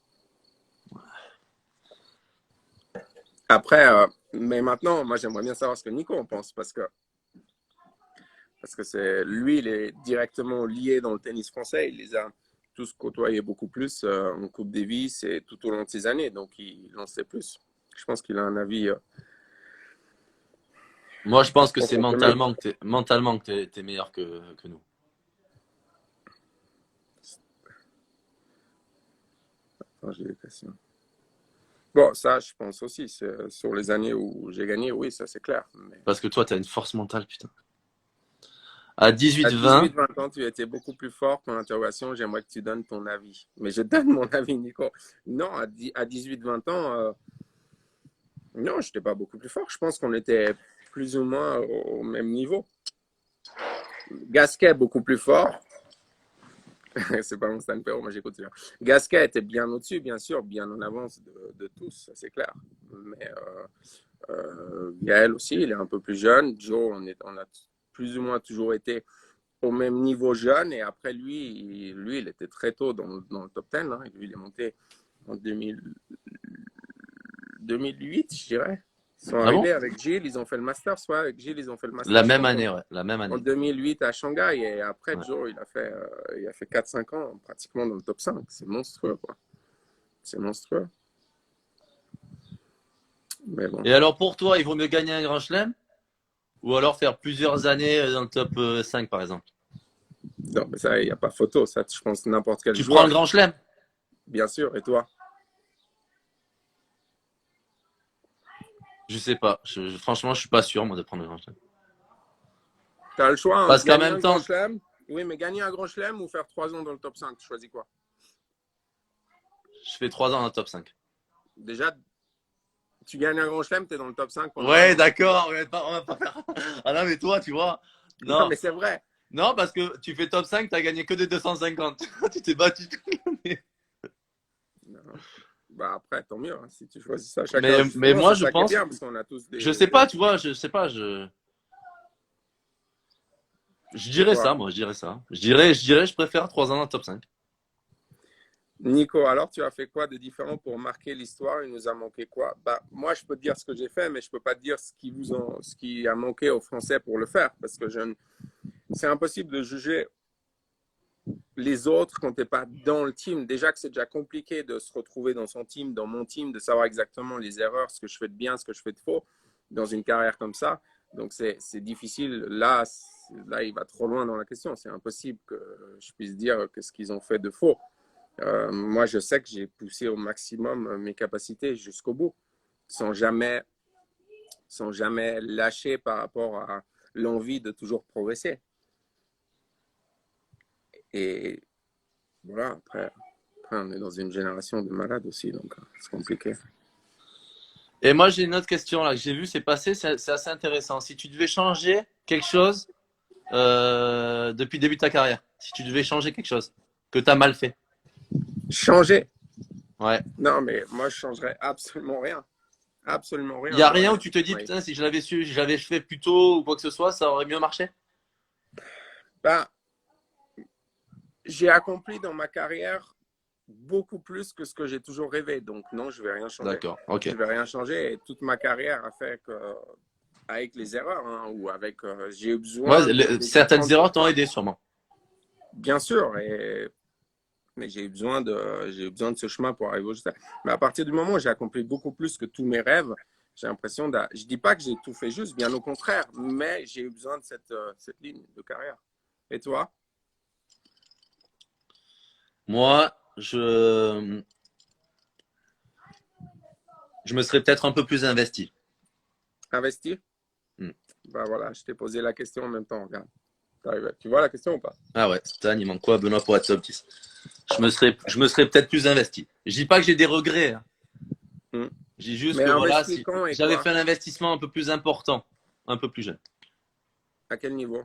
Après, mais maintenant, moi, j'aimerais bien savoir ce que Nico en pense parce que c'est lui, il est directement lié dans le tennis français. Il les a tous côtoyé beaucoup plus en Coupe Davis et tout au long de ces années. Donc, il en sait plus. Je pense qu'il a un avis Moi, je plus pense que c'est profond que le mien. mentalement que t'es meilleur que nous. Attends, j'ai des questions. Bon, ça, je pense aussi. Sur les années où j'ai gagné, oui, ça, c'est clair. Mais Parce que toi, t'as une force mentale, putain. À à 18-20, 18-20 ans, tu étais beaucoup plus fort. Pour l'interrogation, j'aimerais que tu donnes ton avis. Mais je donne mon avis, Nico. Non, à 18-20 ans, non, je n'étais pas beaucoup plus fort. Je pense qu'on était plus ou moins au même niveau. Gasquet, beaucoup plus fort. C'est pas mon Stan Perro, moi j'écoute ça. Gasquet était bien au-dessus, bien sûr, bien en avance de tous, c'est clair. Mais Gaël aussi, il est un peu plus jeune. Joe, on a plus ou moins toujours été au même niveau jeune. Et après, lui il était très tôt dans le top 10. Hein. Lui, il est monté en 2008, je dirais. Ils sont ah bon? arrivés avec Gilles, ils ont fait le Master, soit avec Gilles, ils ont fait le La Master, je même pense, année, ouais, la même en année. 2008 à Shanghai. Et après, Ouais. Joe, il a fait 4-5 ans pratiquement dans le top 5. C'est monstrueux, quoi. C'est monstrueux. Mais bon. Et alors pour toi, il vaut mieux gagner un grand chelem ou alors faire plusieurs années dans le top 5 par exemple? Non, mais ça, il n'y a pas photo. Ça, je pense n'importe quel Tu prends le joueur, grand chelem? bien sûr. Et toi? Je sais pas. Franchement, je suis pas sûr moi de prendre le grand chelem. Tu as le choix entre Parce qu'en gagner même un grand temps, chelem. Oui, mais gagner un grand chelem ou faire 3 ans dans le top 5, tu choisis quoi? je fais 3 ans dans le top 5. Déjà, tu gagnes un grand chelem, tu es dans le top 5 pendant un Ouais, an. d'accord. On va pas faire. Ah non, mais toi, tu vois. Non, Non, mais c'est vrai. non, parce que tu fais top 5, t'as gagné que des 250. Tu t'es battu. Non. Bah après, tant mieux. Hein, si tu choisis ça, chacun, Mais justement, moi, c'est je ça qui est pense, bien, parce qu'on a tous je sais pas, tu vois, je sais pas, je dirais Quoi? ça, moi, je dirais ça. Je préfère 3 ans dans le top 5. Nico, alors tu as fait quoi de différent pour marquer l'histoire? Il nous a manqué quoi? Bah, moi, je peux te dire ce que j'ai fait, mais je peux pas te dire ce qui a manqué aux Français pour le faire, parce que c'est impossible de juger les autres quand tu n'es pas dans le team. Déjà que c'est déjà compliqué de se retrouver dans son team, dans mon team, de savoir exactement les erreurs, ce que je fais de bien, ce que je fais de faux dans une carrière comme ça. Donc c'est difficile. Là, il va trop loin dans la question. C'est impossible que je puisse dire que ce qu'ils ont fait de faux. Moi, je sais que j'ai poussé au maximum mes capacités jusqu'au bout, sans jamais, sans jamais lâcher par rapport à l'envie de toujours progresser. Et voilà, après, on est dans une génération de malades aussi, donc c'est compliqué. Et moi, j'ai une autre question là que j'ai vu, c'est passé, c'est assez intéressant. Si tu devais changer quelque chose depuis le début de ta carrière, si tu devais changer quelque chose que tu as mal fait, Changer? ouais. Non, mais moi, je changerais absolument rien. Absolument Il y rien. a Moi, rien où tu te dis, oui. putain, si je l'avais su, je l'avais fait plus tôt ou quoi que ce soit, ça aurait mieux marché? Ben, j'ai accompli dans ma carrière beaucoup plus que ce que j'ai toujours rêvé. Donc, non, je ne vais rien changer. D'accord, ok. Je ne vais rien changer. Et toute ma carrière a fait que, avec les erreurs, hein, ou avec, j'ai eu Ouais, besoin de certaines comprendre erreurs t'ont pourquoi. aidé sûrement. Bien sûr, mais j'ai eu besoin de ce chemin pour arriver au résultat. Mais à partir du moment où j'ai accompli beaucoup plus que tous mes rêves, j'ai l'impression je dis pas que j'ai tout fait juste, bien au contraire, mais j'ai eu besoin de cette ligne de carrière. Et toi? Moi, je me serais peut-être un peu plus investi. Investir? Hmm. Ben voilà, je t'ai posé la question en même temps, regarde. Tu vois la question ou pas? Ah ouais, Stan, il manque quoi, Benoît, pour être top 10? Je me serais peut-être plus investi. Je dis pas que j'ai des regrets, hein. Hmm. Je dis juste Mais que voilà, investi si quand et j'avais quoi? fait un investissement un peu plus important, un peu plus jeune. À quel niveau?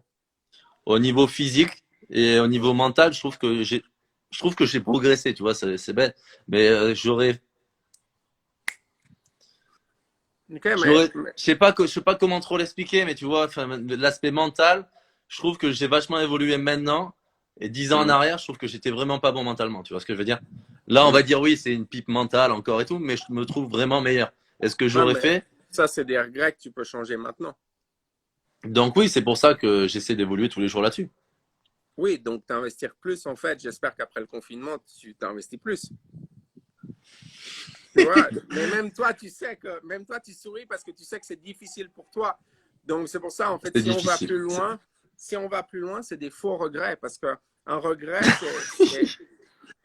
Au niveau physique et au Hmm. niveau mental, je trouve que j'ai progressé, tu vois, c'est bête. Mais Ok, mais, je sais pas comment trop l'expliquer, mais tu vois, enfin, l'aspect mental, je trouve que j'ai vachement évolué maintenant. Et 10 ans en hmm, arrière, je trouve que j'étais vraiment pas bon mentalement. Tu vois ce que je veux dire? Là, on hmm. va dire oui, c'est une pipe mentale encore et tout, mais je me trouve vraiment meilleur. Est-ce que Ouais, j'aurais mais fait? ça, c'est des regrets que tu peux changer maintenant. Donc oui, c'est pour ça que j'essaie d'évoluer tous les jours là-dessus. Oui, donc t'investir plus, en fait. J'espère qu'après le confinement, tu t'investis plus. Tu vois, mais même toi, tu sais que, même toi, tu souris parce que tu sais que c'est difficile pour toi. Donc, c'est pour ça, en fait, C'est si on va difficile. plus loin, c'est des faux regrets parce que un regret, un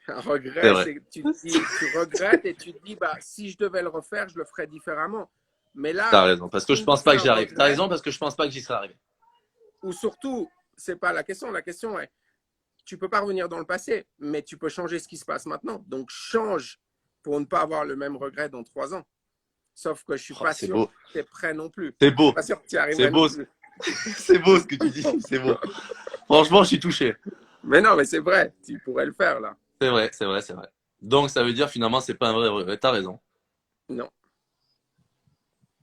C'est regret, vrai. c'est tu te dis, tu regrettes et tu te dis, bah, si je devais le refaire, je le ferais différemment. Mais là, T'as raison. Parce que je ou pense c'est pas que un j'y arrive. T'as regret, raison parce que je pense pas que j'y serais arrivé. ou surtout, c'est pas la question. La question est, tu peux pas revenir dans le passé, mais tu peux changer ce qui se passe maintenant. Donc, change pour ne pas avoir le même regret dans 3 ans. Sauf que je suis Oh, pas c'est sûr beau. que tu es prêt non plus. C'est Je suis beau. pas sûr que tu y C'est arriverais non beau. plus. C'est beau ce que tu dis. C'est beau. Franchement, je suis touché. Mais non, mais c'est vrai, tu pourrais le faire là. C'est vrai, c'est vrai, c'est vrai. Donc, ça veut dire finalement, c'est pas un vrai regret. T'as raison. Non.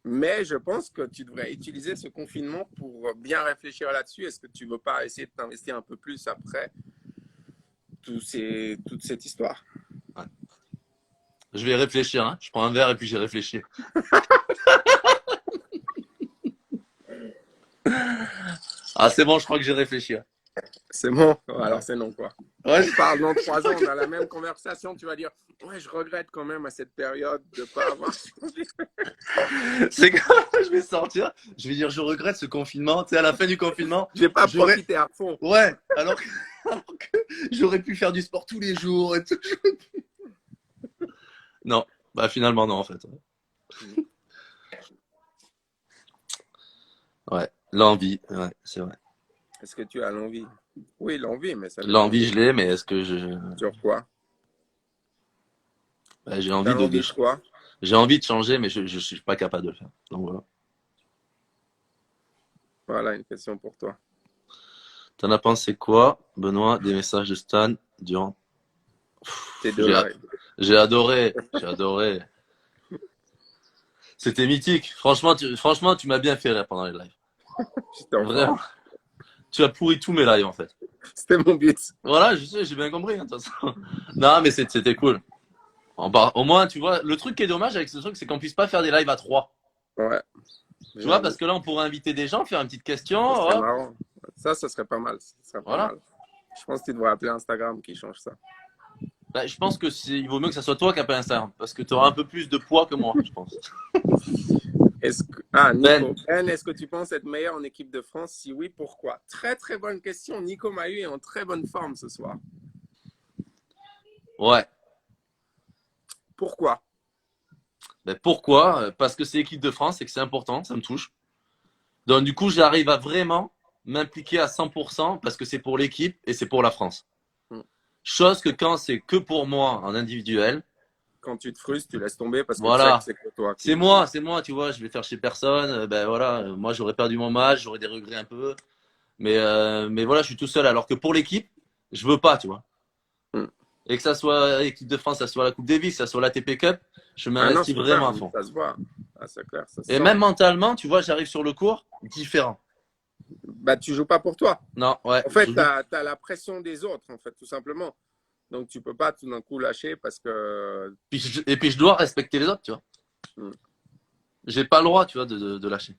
Mais je pense que tu devrais utiliser ce confinement pour bien réfléchir là-dessus. Est-ce que tu veux pas essayer de t'investir un peu plus après toute cette histoire? Ouais. Je vais réfléchir. Hein. Je prends un verre et puis j'ai réfléchi. Ah, c'est bon, je crois que j'ai réfléchi. C'est bon? Alors Ouais. c'est non quoi. Ouais. On parle dans 3 ans, on a la même conversation, tu vas dire ouais, je regrette quand même à cette période de ne pas avoir changé. C'est quand je vais sortir, je vais dire je regrette ce confinement. Tu sais, à la fin du confinement, J'ai pas j'aurais. profité à fond. Ouais, alors que j'aurais pu faire du sport tous les jours et tout. Non, bah finalement non en fait. Ouais, l'envie, ouais, c'est vrai. Est-ce que tu as l'envie? Oui, l'envie, mais ça dépend L'envie, je l'ai, mais est-ce que sur quoi? bah, j'ai T'as envie envie de quoi? j'ai envie de changer, mais je suis pas capable de le faire. Donc voilà. Voilà une question pour toi. T'en as pensé quoi, Benoît, des messages de Stan durant. Tes deux J'ai lives. j'ai adoré, j'ai adoré. C'était mythique. Franchement, tu m'as bien fait rire pendant les lives. J'étais en Vraiment. forme. Tu as pourri tous mes lives en fait. C'était mon but. Voilà, je sais, j'ai bien compris. Hein, de toute façon. Non, mais c'était cool. Au moins, tu vois, le truc qui est dommage avec ce truc, c'est qu'on puisse pas faire des lives à trois. Ouais. Tu vois, parce que là, on pourrait inviter des gens, faire une petite question. Ça serait Hop, marrant. Ça serait pas mal. Ça serait pas voilà. mal. Je pense que tu devrais appeler Instagram qui change ça. Bah, je pense que il vaut mieux que ça soit toi qui appelle Instagram, parce que tu auras un peu plus de poids que moi, je pense. Nico. Ben, est-ce que tu penses être meilleur en équipe de France? Si oui, pourquoi? Très très bonne question. Nico Mahut est en très bonne forme ce soir. Ouais. Pourquoi? Ben, pourquoi? Parce que c'est l'équipe de France et que c'est important, ça me touche. Donc du coup, j'arrive à vraiment m'impliquer à 100% parce que c'est pour l'équipe et c'est pour la France. Chose que quand c'est que pour moi en individuel, quand tu te frustres, tu laisses tomber parce que voilà. tu sais que c'est que toi. C'est moi, tu vois, je vais faire chez personne. Ben voilà, moi j'aurais perdu mon match, j'aurais des regrets un peu. Mais voilà, je suis tout seul. Alors que pour l'équipe, je veux pas, tu vois. Mm. Et que ça soit l'équipe de France, ça soit la Coupe Davis, ça soit la TP Cup, je m'investis vraiment à fond. Ça se voit. Ah, c'est clair. Ça se Et sent. même mentalement, tu vois, j'arrive sur le cours différent. Bah, tu joues pas pour toi. Non, ouais. En fait, tu as la pression des autres, en fait, tout simplement. Donc, tu peux pas tout d'un coup lâcher parce que. Et puis je dois respecter les autres, tu vois. Mm. J'ai pas le droit, tu vois, de lâcher.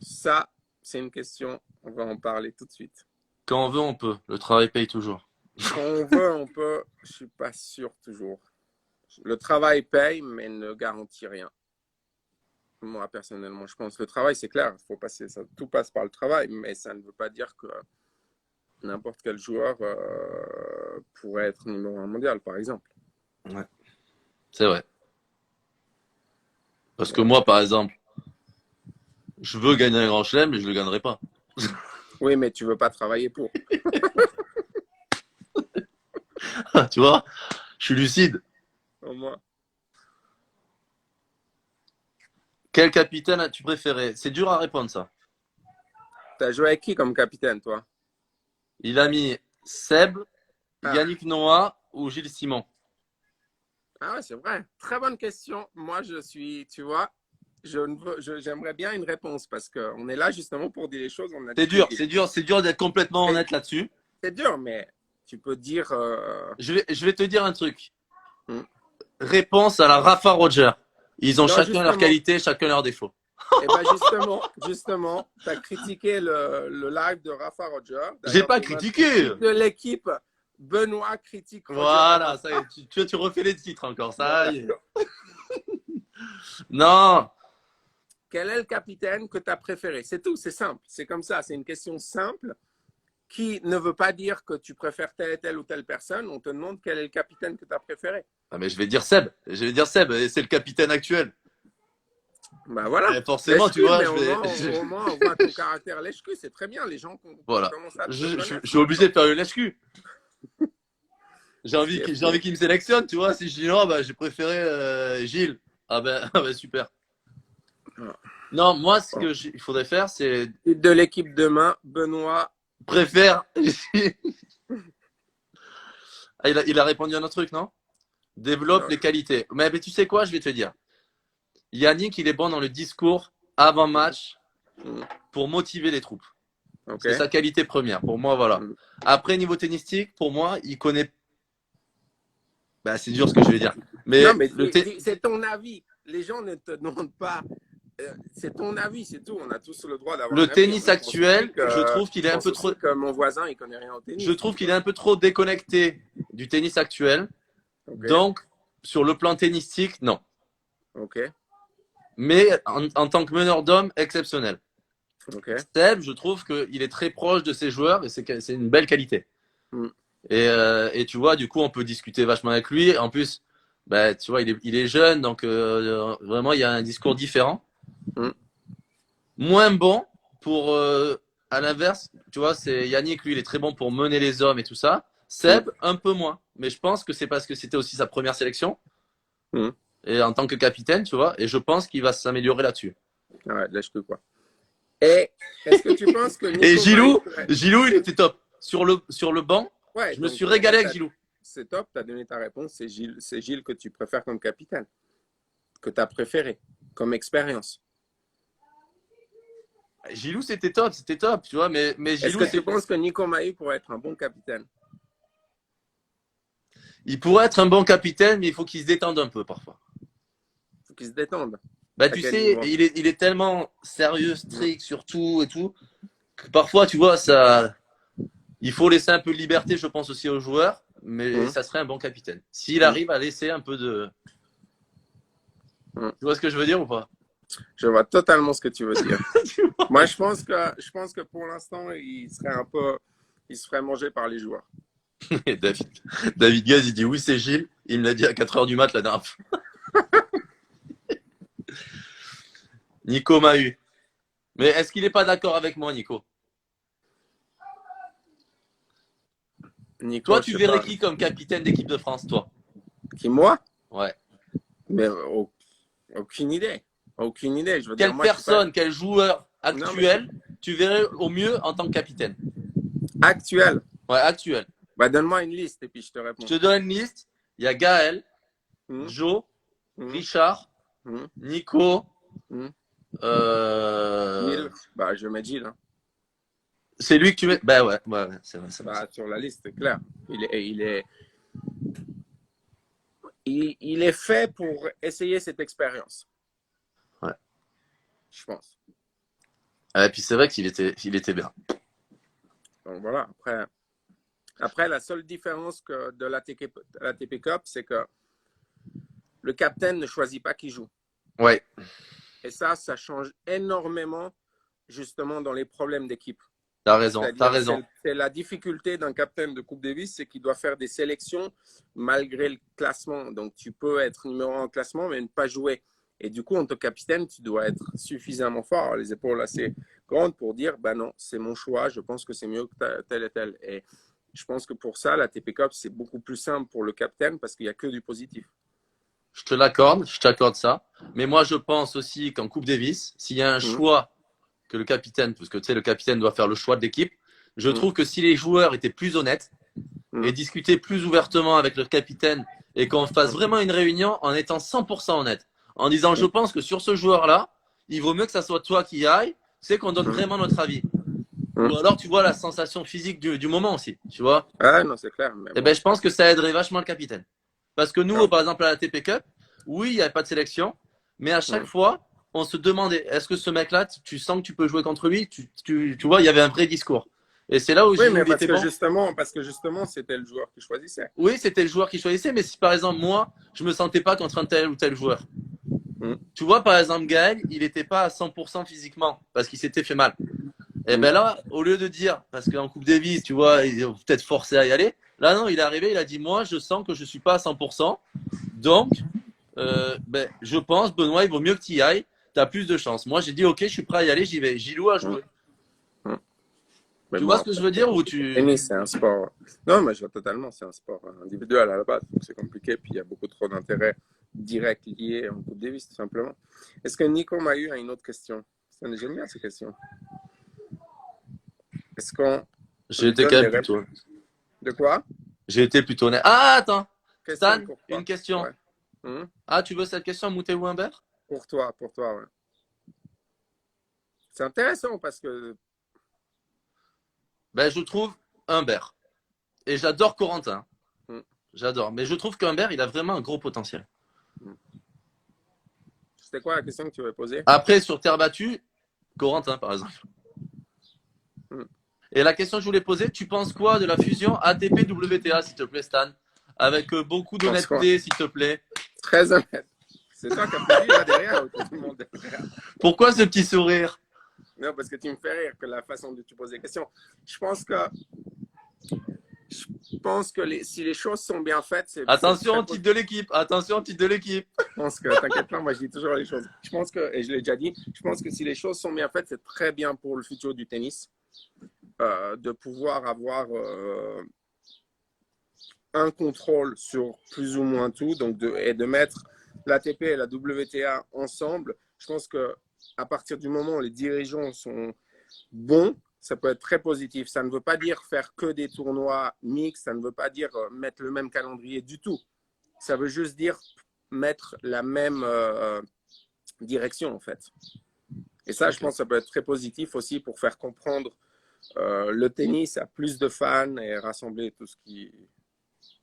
Ça, c'est une question. On va en parler tout de suite. Quand on veut, on peut. Le travail paye toujours. Quand on veut, on peut. Je suis pas sûr toujours. Le travail paye, mais ne garantit rien. Moi, personnellement, je pense que le travail, c'est clair. Faut passer, ça, tout passe par le travail, mais ça ne veut pas dire que n'importe quel joueur pourrait être numéro 1 mondial, par exemple. Ouais. C'est vrai. Parce que moi, par exemple, je veux gagner un grand chelem, mais je le gagnerai pas. Oui, mais tu veux pas travailler pour. Tu vois, je suis lucide. Au moins. Quel capitaine as-tu préféré? C'est dur à répondre, ça. Tu as joué avec qui comme capitaine, toi? Il a mis Seb, Yannick Noah ou Gilles Simon. Ah ouais, c'est vrai. Très bonne question. Moi, je suis, tu vois, j'aimerais bien une réponse parce qu'on est là justement pour dire les choses. C'est dur d'être complètement honnête là-dessus. C'est dur, mais tu peux dire. Je vais te dire un truc. Réponse à la Rafa Roger. Ils ont chacun leurs qualités, chacun leurs défauts. Et ben justement, tu as critiqué le live de Rafa Roger. J'ai D'ailleurs, pas ton critiqué. de l'équipe, Benoît critique Roger. Voilà, ça y est, tu refais les titres encore, ça y est. Non, Quel est le capitaine que tu as préféré? C'est tout, c'est simple. C'est comme ça, c'est une question simple qui ne veut pas dire que tu préfères telle et telle ou telle personne. On te demande quel est le capitaine que tu as préféré. ah, mais je vais dire Seb. Je vais dire Seb, et c'est le capitaine actuel. Ben voilà. Et forcément, tu vois, mais je vais. au moins, on voit ton caractère lèche-cul. C'est très bien. Les gens Voilà. commencent à te Je connaître. suis obligé de faire le lèche-cul. J'ai envie qu'il me sélectionne, tu vois. Si je dis non, bah, j'ai préféré Gilles. Ah ben super. Non, moi, ce qu'il faudrait faire, c'est De l'équipe demain, Benoît. préfère. Ah, il a répondu à un autre truc, non? Développe Non. les qualités. Mais tu sais quoi, je vais te dire. Yannick, il est bon dans le discours avant match pour motiver les troupes. Okay. C'est sa qualité première. Pour moi, voilà. Après, niveau tennistique, pour moi, il connaît. Bah, c'est dur ce que je vais dire. Mais, non, mais c'est ton avis. Les gens ne te demandent pas. C'est ton avis, c'est tout. On a tous le droit d'avoir. Le tennis actuel, je trouve qu'il est un peu trop. Que mon voisin, il connaît rien au tennis. Je trouve qu'il est un peu trop déconnecté du tennis actuel. Okay. Donc, sur le plan tennistique, non. Ok. Mais en tant que meneur d'hommes, exceptionnel. Okay. Seb, je trouve qu'il est très proche de ses joueurs et c'est une belle qualité. Et tu vois, du coup, on peut discuter vachement avec lui. En plus, bah, tu vois, il est jeune, donc vraiment, il y a un discours différent. Moins bon pour, à l'inverse, tu vois, c'est Yannick, lui, il est très bon pour mener les hommes et tout ça. Seb, un peu moins. Mais je pense que c'est parce que c'était aussi sa première sélection. Et en tant que capitaine, tu vois, et je pense qu'il va s'améliorer là-dessus. Ouais, lâche-le quoi. Et est-ce que tu penses que Nico et Gilou, il était top. Sur le banc, ouais, je me suis régalé avec Gilou. C'est top, tu as donné ta réponse. C'est Gilles que tu préfères comme capitaine, que tu as préféré comme expérience. Gilou, c'était top, tu vois. Mais Gilou, est-ce que tu penses que Nico Mahut pourrait être un bon capitaine? Il pourrait être un bon capitaine, mais il faut qu'il se détende un peu parfois. Il faut qu'il se détende. Bah, tu sais, il est tellement sérieux, strict sur tout et tout, que parfois, tu vois, il faut laisser un peu de liberté, je pense, aussi aux joueurs, mais ça serait un bon capitaine. S'il arrive à laisser un peu de. Tu vois ce que je veux dire ou pas? Je vois totalement ce que tu veux dire. Moi, je pense que pour l'instant, il se ferait manger par les joueurs. David Gaz, il dit oui, c'est Gilles. Il me l'a dit à 4h du mat la dernière fois. Nico Mahut. Mais est-ce qu'il n'est pas d'accord avec moi, Nico? Toi, tu verrais qui comme capitaine d'équipe de France, toi? Qui, moi? Ouais. Mais aucune idée. Aucune idée. Je veux quelle dire, moi, personne, quel joueur actuel tu verrais au mieux en tant que capitaine? Actuel? Ouais, actuel. Bah, donne-moi une liste et puis je te réponds. Je te donne une liste. Il y a Gaël, Joe, Richard, Nico. Gilles. Bah, je mets Gilles. Hein. C'est lui que tu mets. Bah ouais, c'est vrai. Bah, sur la liste, c'est clair. Il est fait pour essayer cette expérience. Ouais. Je pense. Et puis c'est vrai qu'il était bien. Donc voilà. Après, la seule différence de l'ATP Cup, c'est que le capitaine ne choisit pas qui joue. Ouais. Et ça change énormément justement dans les problèmes d'équipe. T'as raison. C'est la difficulté d'un capitaine de Coupe Davis, c'est qu'il doit faire des sélections malgré le classement. Donc, tu peux être numéro 1 au classement, mais ne pas jouer. Et du coup, en tant que capitaine, tu dois être suffisamment fort, les épaules assez grandes pour dire, bah non, c'est mon choix, je pense que c'est mieux que tel et tel. Et je pense que pour ça, la TP Cup, c'est beaucoup plus simple pour le capitaine parce qu'il n'y a que du positif. Je te l'accorde, ça. Mais moi, je pense aussi qu'en Coupe Davis, s'il y a un choix que le capitaine, parce que tu sais, le capitaine doit faire le choix de l'équipe, je trouve que si les joueurs étaient plus honnêtes et discutaient plus ouvertement avec le capitaine et qu'on fasse vraiment une réunion en étant 100% honnête, en disant je pense que sur ce joueur-là, il vaut mieux que ça soit toi qui aille, c'est qu'on donne vraiment notre avis. Ou alors tu vois la sensation physique du moment aussi, tu vois. Ah non, c'est clair. Et ben, je pense que ça aiderait vachement le capitaine. Parce que nous, par exemple, à la TP Cup, oui, il n'y avait pas de sélection, mais à chaque fois, on se demandait, est-ce que ce mec-là, tu sens que tu peux jouer contre lui? Tu vois, il y avait un vrai discours. Et c'est là où Oui, Giroud mais il était bon. parce que justement, c'était le joueur qui choisissait. Oui, c'était le joueur qui choisissait, mais si par exemple, moi, je me sentais pas contre un tel ou tel joueur. Mm. Tu vois, par exemple, Gaël, il n'était pas à 100% physiquement parce qu'il s'était fait mal. Et ben là, au lieu de dire, parce qu'en Coupe Davis, tu vois, ils ont peut-être forcé à y aller, là, non, il est arrivé, il a dit, moi, je sens que je suis pas à 100%. Donc, ben, je pense, Benoît, il vaut mieux que tu y ailles. Tu as plus de chance. Moi, j'ai dit, ok, je suis prêt à y aller, j'y vais. Gilou a joué. Mm. Mais Tu bon, vois ce que après, je veux dire ou le tu... tennis, c'est un sport. Non, mais je vois totalement, c'est un sport individuel à la base, donc c'est compliqué. Puis il y a beaucoup trop d'intérêts directs liés en Coupe Davis, tout simplement. Est-ce que Nico m'a eu à une autre question? J'aime bien ces questions. Est-ce qu'on J'ai lui été donne quand les même réponses? plutôt... De quoi? J'ai été plutôt honnête. Ah, attends. Question Stan, pour une toi. question. Ouais. Hmm. Ah, tu veux cette question, Moutet ou Humbert? Pour toi, ouais. C'est intéressant parce que. Ben, je trouve Humbert. Et j'adore Corentin. Hmm, J'adore. Mais je trouve qu'Humbert, il a vraiment un gros potentiel. hmm. C'était quoi la question que tu avais posée? Après, sur terre battue, Corentin, par exemple. Hmm. Et la question que je voulais poser, tu penses quoi de la fusion ATP-WTA, s'il te plaît, Stan? Avec beaucoup Je pense quoi? d'honnêteté, s'il te plaît. Très honnête. C'est toi qui applaudis là derrière ou tout le monde derrière? Pourquoi ce petit sourire? Non, parce que tu me fais rire que la façon dont tu poses des questions. Je pense que, si les choses sont bien faites, c'est Attention très au titre de l'équipe. Attention au titre de l'équipe. Je pense que, t'inquiète pas, moi je dis toujours les choses. Je pense que, et je l'ai déjà dit, je pense que si les choses sont bien faites, c'est très bien pour le futur du tennis de pouvoir avoir un contrôle sur plus ou moins tout, et de mettre l'ATP et la WTA ensemble. Je pense que à partir du moment où les dirigeants sont bons, ça peut être très positif. Ça ne veut pas dire faire que des tournois mixtes, ça ne veut pas dire mettre le même calendrier du tout. Ça veut juste dire mettre la même direction en fait. Et ça, je pense que ça peut être très positif aussi pour faire comprendre le tennis à plus de fans et rassembler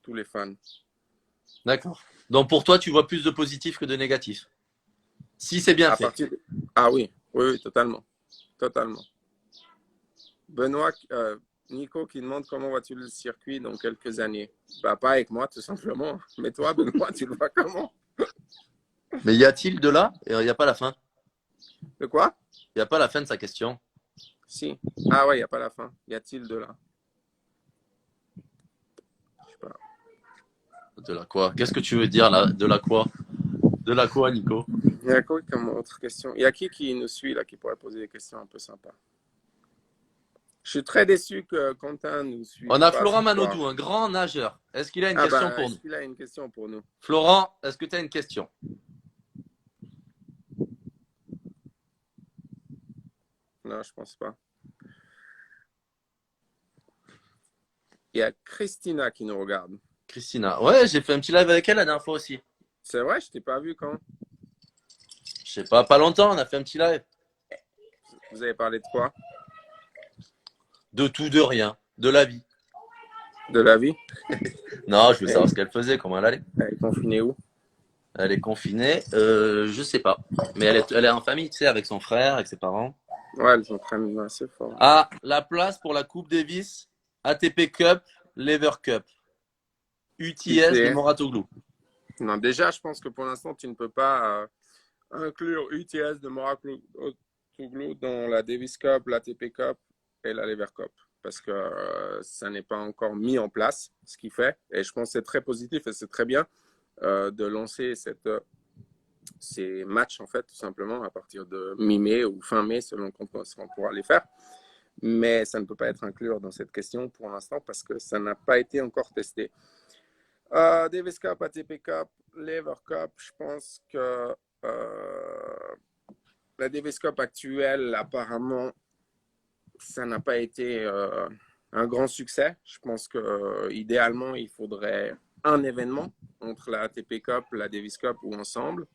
tous les fans. D'accord. Donc pour toi, tu vois plus de positif que de négatif. Si c'est bien À fait. partir de... Ah oui, oui, oui, totalement. Totalement. Benoît, Nico qui demande comment vois-tu le circuit dans quelques années. Bah, pas avec moi, tout simplement. Mais toi, Benoît, tu le vois comment? Mais y a-t-il de là? Il n'y a pas la fin. De quoi? Il n'y a pas la fin de sa question. Si. Ah ouais, il n'y a pas la fin. Y a-t-il de là? Je sais pas. De la quoi? Qu'est-ce que tu veux dire là? De la quoi? De la quoi, Nico? Il y a quoi comme autre question? Il y a qui nous suit là qui pourrait poser des questions un peu sympas? Je suis très déçu que Quentin nous suive On a pas Florent ce soir. Manodou, un grand nageur. Est-ce qu'il a une Ah question bah, pour est-ce nous? qu'il a une question pour nous? Florent, est-ce que tu as une question? Non, je pense pas. Il y a Christina qui nous regarde. Christina. Ouais, j'ai fait un petit live avec elle la dernière fois aussi. C'est vrai, je t'ai pas vu quand? Je sais pas longtemps, on a fait un petit live. Vous avez parlé de quoi? De tout, de rien. De la vie. De la vie? Non, je veux savoir ce qu'elle faisait, comment elle allait. Elle est confinée où? Elle est confinée, je sais pas. Mais elle est en famille, tu sais, avec son frère, avec ses parents. Ouais, elles sont très assez fort. Ah, la place pour la Coupe Davis, ATP Cup, Lever Cup, UTS de UTS. Moratoglou. Non, déjà, je pense que pour l'instant, tu ne peux pas inclure UTS de Mouratoglou dans la Davis Cup, la TP Cup et la Lever Cup. Parce que ça n'est pas encore mis en place, ce qu'il fait. Et je pense que c'est très positif et c'est très bien de lancer ces matchs, en fait, tout simplement, à partir de mi-mai ou fin mai, selon quand on pourra les faire. Mais ça ne peut pas être inclus dans cette question pour l'instant parce que ça n'a pas été encore testé. Davis Cup, ATP Cup, Lever Cup, je pense que la Davis Cup actuelle, apparemment, ça n'a pas été un grand succès. Je pense que idéalement, il faudrait un événement entre la ATP Cup, la Davis Cup ou ensemble.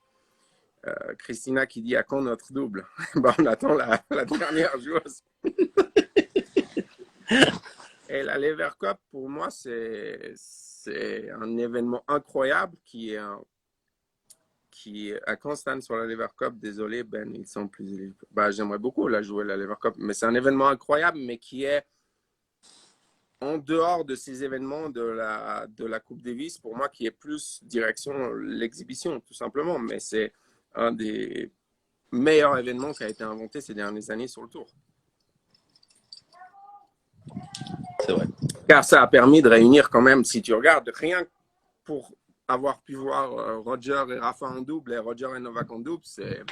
Christina qui dit à quand notre double? Bah, on attend la dernière joueuse. Et la Lever Cup, pour moi, c'est un événement incroyable qui à Constance sur la Lever Cup, désolé Ben, ils sont plus éligibles. Bah, j'aimerais beaucoup la jouer la Lever Cup, mais c'est un événement incroyable, mais qui est en dehors de ces événements de la Coupe Davis, pour moi, qui est plus direction l'exhibition, tout simplement. Mais c'est un des meilleurs événements qui a été inventé ces dernières années sur le tour. C'est vrai. Car ça a permis de réunir quand même, si tu regardes, rien pour avoir pu voir Roger et Rafa en double et Roger et Novak en double, c'est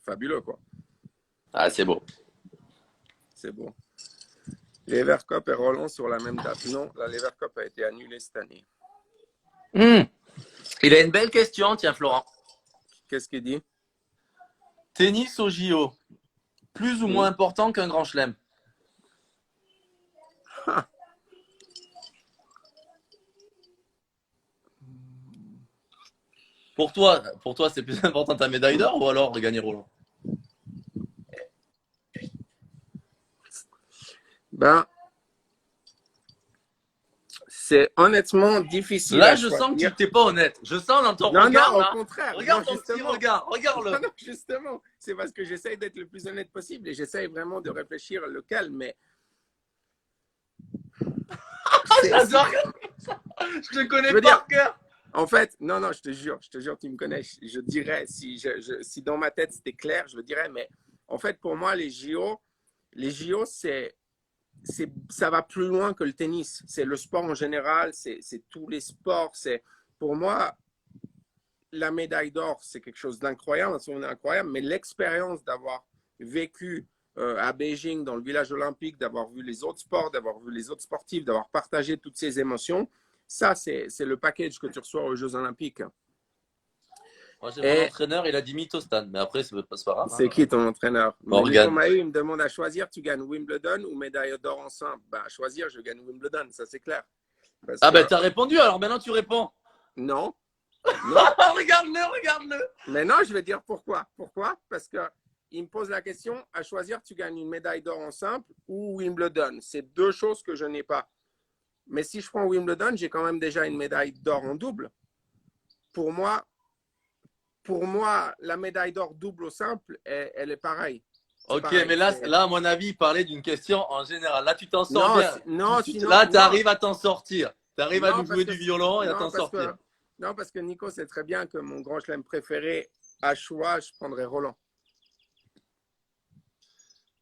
fabuleux, quoi. Ah, c'est beau. C'est beau. Lever Cup et Roland sur la même date. Non, la Lever Cup a été annulée cette année. Il a une belle question, tiens, Florent. Qu'est-ce qu'il dit? Tennis au JO, plus ou moins important qu'un grand chelem? Pour toi, c'est plus important ta médaille d'or ou alors gagner Roland? Ben, c'est honnêtement difficile. Là, je sens que tu n'es pas honnête. Je sens dans ton regard. Non, là, au contraire. Regarde non, ton petit regard. Regarde-le. Non, justement. C'est parce que j'essaye d'être le plus honnête possible et j'essaye vraiment de réfléchir lequel, mais. J'adore. Je te connais par cœur. En fait, non, je te jure, tu me connais. Je dirais, si dans ma tête c'était clair, je le dirais, mais en fait, pour moi, les JO, ça va plus loin que le tennis. C'est le sport en général, c'est tous les sports. Pour moi, la médaille d'or, c'est quelque chose d'incroyable, mais l'expérience d'avoir vécu à Beijing, dans le village olympique, d'avoir vu les autres sports, d'avoir vu les autres sportifs, d'avoir partagé toutes ces émotions, ça, c'est le package que tu reçois aux Jeux olympiques. Moi, j'ai mon entraîneur, il a dit Mythostan, mais après, c'est pas grave. C'est qui ton entraîneur? Morgan. Il me demande à choisir, tu gagnes Wimbledon ou médaille d'or ensemble? Bah, à choisir, je gagne Wimbledon, ça c'est clair. Ben t'as répondu, alors maintenant tu réponds. Non. Regarde-le. Mais non, je vais dire pourquoi. Pourquoi? Parce qu'il me pose la question, à choisir, tu gagnes une médaille d'or en simple ou Wimbledon. C'est deux choses que je n'ai pas. Mais si je prends Wimbledon, j'ai quand même déjà une médaille d'or en double. Pour moi, la médaille d'or double au simple, elle est pareille. Ok, pareil, mais là, à mon avis, il parlait d'une question en général. Là, tu t'en sors bien. Là, tu arrives à t'en sortir. Tu arrives à nous jouer du violon et à t'en sortir. Non, parce que Nico sait très bien que mon grand chelem préféré, à choix, je prendrais Roland.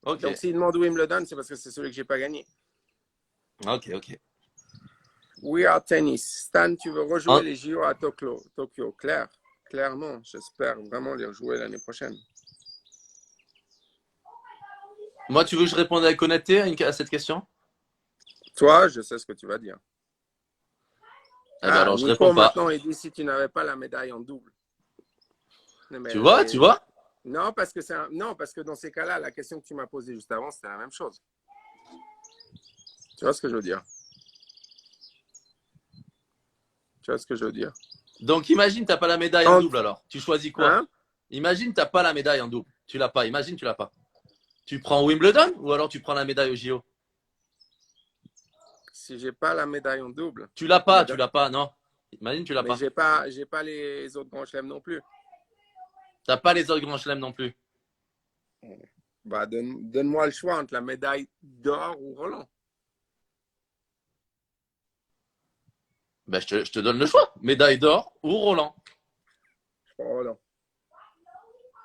Okay. Donc, s'il demande Wimbledon, c'est parce que c'est celui que je n'ai pas gagné. Ok. We are tennis. Stan, tu veux rejouer les JO à Tokyo? Clairement, j'espère vraiment les rejouer l'année prochaine. Moi, tu veux que je réponde avec honnêteté à cette question? Toi, je sais ce que tu vas dire. Alors, je Nico, réponds pas. Maintenant, il dit si tu n'avais pas la médaille en double. Mais, tu vois Non, parce que dans ces cas-là, la question que tu m'as posée juste avant, c'était la même chose. Tu vois ce que je veux dire? Donc, imagine, tu n'as pas la médaille en double alors. Tu choisis quoi? Imagine, tu n'as pas la médaille en double. Tu l'as pas. Imagine, tu l'as pas. Tu prends Wimbledon ou alors tu prends la médaille au JO? Si j'ai pas la médaille en double. Tu l'as pas, non. Imagine, tu l'as pas. Mais j'ai pas les autres grands chelems non plus. T'as pas les autres grands chelems non plus. Bah, donne-moi le choix entre la médaille d'or ou Roland. Ben, je te donne le choix. Médaille d'or ou Roland. Je prends Roland.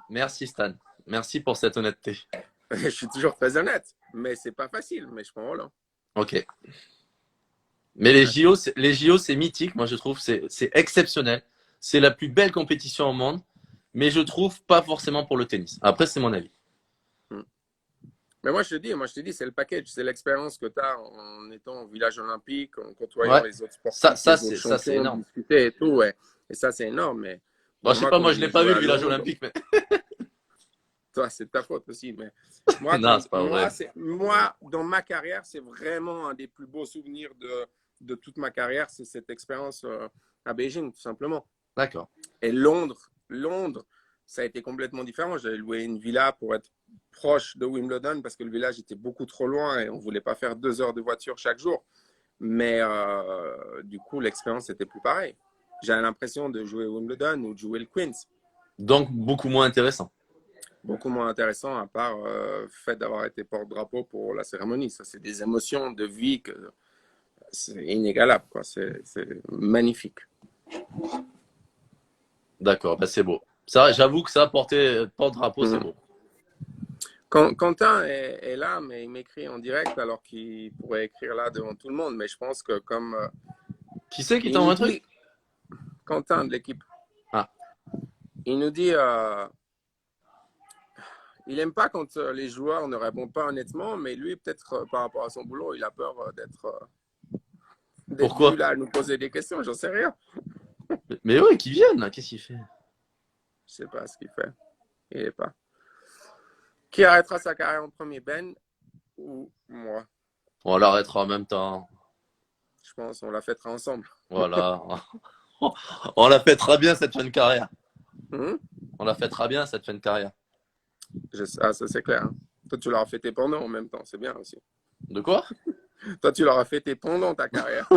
Merci Stan. Merci pour cette honnêteté. Je suis toujours très honnête, mais c'est pas facile, mais je prends Roland. Ok. Mais les JO, c'est mythique. Moi, je trouve c'est exceptionnel. C'est la plus belle compétition au monde, mais je trouve pas forcément pour le tennis. Après, c'est mon avis. Mais moi, je te dis, c'est le package, c'est l'expérience que tu as en étant au village olympique, en côtoyant les autres sportifs. Ça c'est énorme. Discuter et tout, ouais. Et ça, c'est énorme. Mais bon, je sais pas, moi, je l'ai pas vu le village olympique, mais. Toi, c'est ta faute aussi. Mais moi, non, c'est pas vrai. Moi, dans ma carrière, c'est vraiment un des plus beaux souvenirs de toute ma carrière, c'est cette expérience à Beijing, tout simplement. D'accord. Et Londres, ça a été complètement différent. J'avais loué une villa pour être proche de Wimbledon parce que le village était beaucoup trop loin et on ne voulait pas faire 2 heures de voiture chaque jour. Mais du coup, l'expérience était plus pareille. j'ai l'impression de jouer Wimbledon ou de jouer le Queens. Donc, beaucoup moins intéressant. Beaucoup moins intéressant à part le fait d'avoir été porte-drapeau pour la cérémonie. Ça, c'est des émotions de vie que c'est inégalable, quoi. C'est magnifique. D'accord, bah, c'est beau. Ça, j'avoue que ça, porte-drapeau, c'est Mhm. beau. Quentin est là, mais il m'écrit en direct alors qu'il pourrait écrire là devant tout le monde. Mais je pense que comme Qui c'est qui il t'envoie nous un truc? dit, Quentin de l'équipe, Ah, il nous dit il aime pas quand les joueurs ne répondent pas honnêtement, mais lui, peut-être par rapport à son boulot, il a peur d'être vu pourquoi? là à nous poser des questions. J'en sais rien. Mais ouais, qui viennent, là. Qu'est-ce qu'il fait? Je sais pas ce qu'il fait. Il est pas. Qui arrêtera sa carrière en premier, Ben ou moi? On l'arrêtera en même temps. Je pense on la fêtera ensemble. Voilà. On la fêtera bien, cette fin de carrière. Hmm? On la fêtera bien, cette fin de carrière. Ah, ça c'est clair. Hein. Toi, tu leur as fêté pendant en même temps. C'est bien aussi. De quoi? Toi, tu leur as fêté pendant ta carrière.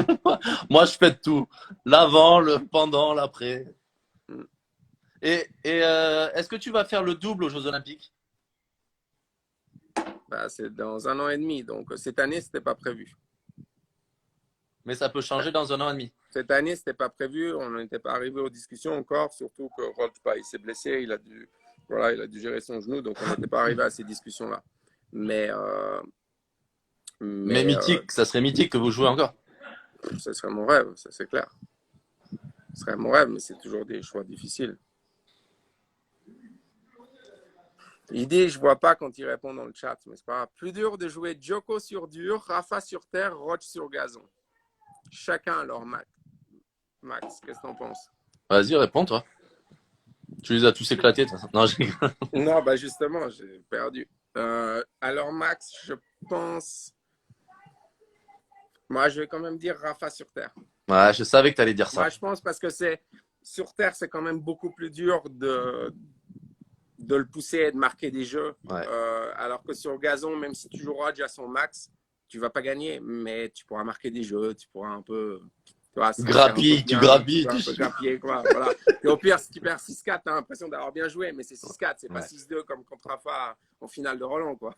Moi, je fête tout. L'avant, le pendant, l'après. Hmm. Et est-ce que tu vas faire le double aux Jeux Olympiques? Bah, c'est dans 1 an et demi. Donc, cette année, c'était pas prévu. Mais ça peut changer dans 1 an et demi. Cette année, c'était pas prévu. On n'était pas arrivé aux discussions encore. Surtout que Rolf, il s'est blessé. Il a dû gérer son genou. Donc, on n'était pas arrivé à ces discussions-là. Mais, Mais mythique, ça serait mythique que vous jouez encore. ce serait mon rêve, ça c'est clair. Ce serait mon rêve, mais c'est toujours des choix difficiles. Il dit, je vois pas quand il répond dans le chat, mais c'est pas grave. Plus dur de jouer Djoko sur dur, Rafa sur terre, Roach sur gazon. Chacun leur Max. Max, qu'est-ce que t'en penses? Vas-y, réponds, toi. Tu les as tous éclatés, de toute façon. Non, Non, bah justement, j'ai perdu. Alors Max, je pense... Moi, je vais quand même dire Rafa sur terre. Ouais, je savais que tu allais dire ça. Moi, je pense parce que sur terre, c'est quand même beaucoup plus dur de le pousser et de marquer des jeux. Ouais. Alors que sur gazon, même si tu joueras déjà son max, tu vas pas gagner, mais tu pourras marquer des jeux, tu pourras un peu... Tu grappilles, tu grappilles. Tu peux grappiller, quoi. Voilà. Et au pire, si tu perds 6-4, tu as l'impression d'avoir bien joué, mais c'est 6-4, c'est pas 6-2 comme contre Rafa en finale de Roland, quoi.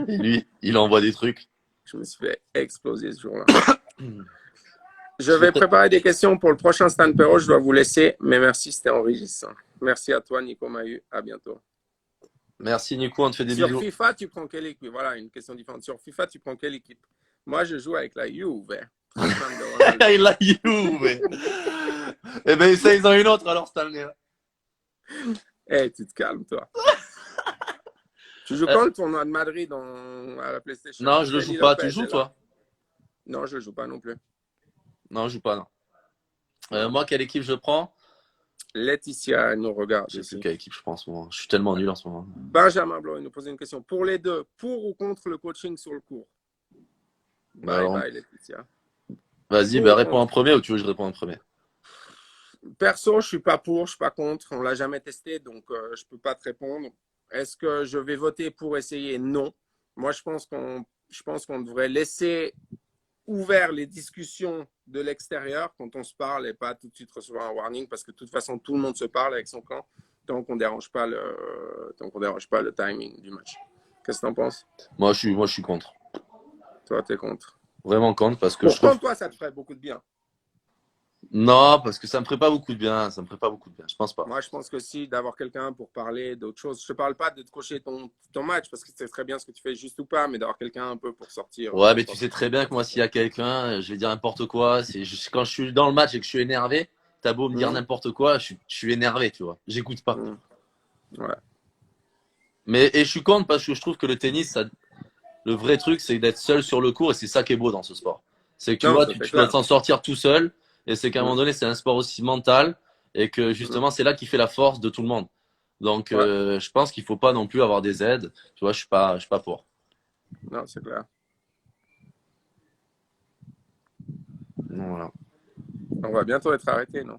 Et lui, il envoie des trucs. Je me suis fait exploser ce jour-là. Je vais préparer des questions pour le prochain Stan Perrault. Je dois vous laisser, mais merci, c'était enrichissant. Merci à toi, Nico Mahut. À bientôt. Merci, Nico. On te fait des Sur bisous. FIFA, tu prends quelle équipe? Voilà, une question différente. Sur FIFA, tu prends quelle équipe? Moi, je joue avec la Juve. Il a Juve. Eh ben, essaye-en une autre alors, Stanley. Eh, tu te calmes, toi. Tu joues quand le tournoi de Madrid à la PlayStation? Non, je le joue pas. Tu joues, toi? Non, je le joue pas non plus. Non, je joue pas, non. Moi, quelle équipe je prends? Laetitia, elle nous regarde. Je sais plus quelle équipe je prends en ce moment. Je suis tellement nul en ce moment. Benjamin Blanc, il nous pose une question. Pour les deux, pour ou contre le coaching sur le cours? Bye bye, Laetitia. Vas-y, réponds en premier ou tu veux que je réponde en premier? Perso, je suis pas pour, je suis pas contre. On l'a jamais testé, donc je peux pas te répondre. Est-ce que je vais voter pour essayer? Non. Moi, je pense qu'on devrait laisser ouvert les discussions de l'extérieur quand on se parle et pas tout de suite recevoir un warning parce que de toute façon, tout le monde se parle avec son camp tant qu'on dérange pas le timing du match. Qu'est-ce que tu en penses? Moi, je suis contre. Toi, tu es contre. Vraiment contre parce que Pourquoi toi, ça te ferait beaucoup de bien? Non, parce que ça me ferait pas beaucoup de bien. Ça me ferait pas beaucoup de bien. Je pense pas. Moi, je pense que si, d'avoir quelqu'un pour parler d'autre chose. Je te parle pas de te cocher ton match parce que c'est très bien ce que tu fais juste ou pas, mais d'avoir quelqu'un un peu pour sortir. Ouais, mais tu sais très bien que moi, s'il y a quelqu'un, je vais dire n'importe quoi. Quand je suis dans le match et que je suis énervé, t'as beau me dire n'importe quoi, je suis énervé, tu vois. J'écoute pas. Ouais. Et je suis contre parce que je trouve que le tennis, le vrai truc, c'est d'être seul sur le court et c'est ça qui est beau dans ce sport. C'est que tu dois t'en sortir tout seul et c'est qu'à un moment donné, c'est un sport aussi mental et que justement, c'est là qui fait la force de tout le monde. Donc, je pense qu'il faut pas non plus avoir des aides. Tu vois, je suis pas pour. Non, c'est clair. Voilà. On va bientôt être arrêté, non?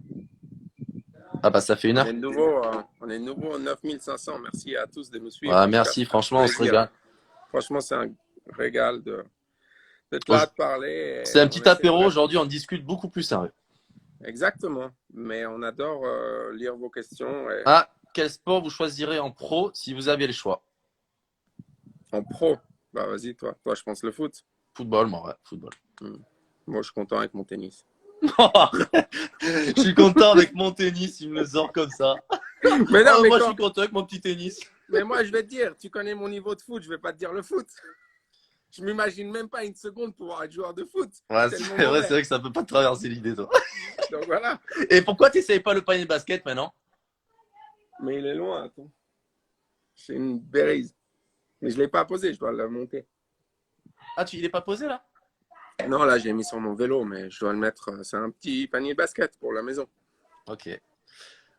Ah bah ça fait 1 heure. On est de nouveau à 9500. Merci à tous de nous suivre. Ah, merci, franchement, on se régale. Franchement, c'est un régal d'être là, de parler. C'est un petit apéro. Aujourd'hui, on discute beaucoup plus sérieux. Exactement. Mais on adore lire vos questions Ah, quel sport vous choisirez en pro si vous aviez le choix? en pro. Bah, vas-y, toi. Toi, je pense le foot. Football, moi, ouais, football. Hmm. Moi, je suis content avec mon tennis. Je suis content avec mon tennis, il me le sort comme ça. Mais non, Oh, mais moi, je quand... suis content avec mon petit tennis. Mais moi, je vais te dire, tu connais mon niveau de foot, je vais pas te dire le foot. Je m'imagine même pas une seconde pouvoir être joueur de foot. Ouais, Tellement c'est mauvais. vrai que ça peut pas te traverser l'idée, toi. Donc voilà. Et pourquoi tu n'essayes pas le panier de basket maintenant? Mais il est loin, attends. C'est une bêtise. Mais je l'ai pas posé, je dois la monter. Ah, il est pas posé là? Non, là, j'ai mis sur mon vélo, mais je dois le mettre. C'est un petit panier de basket pour la maison. Ok.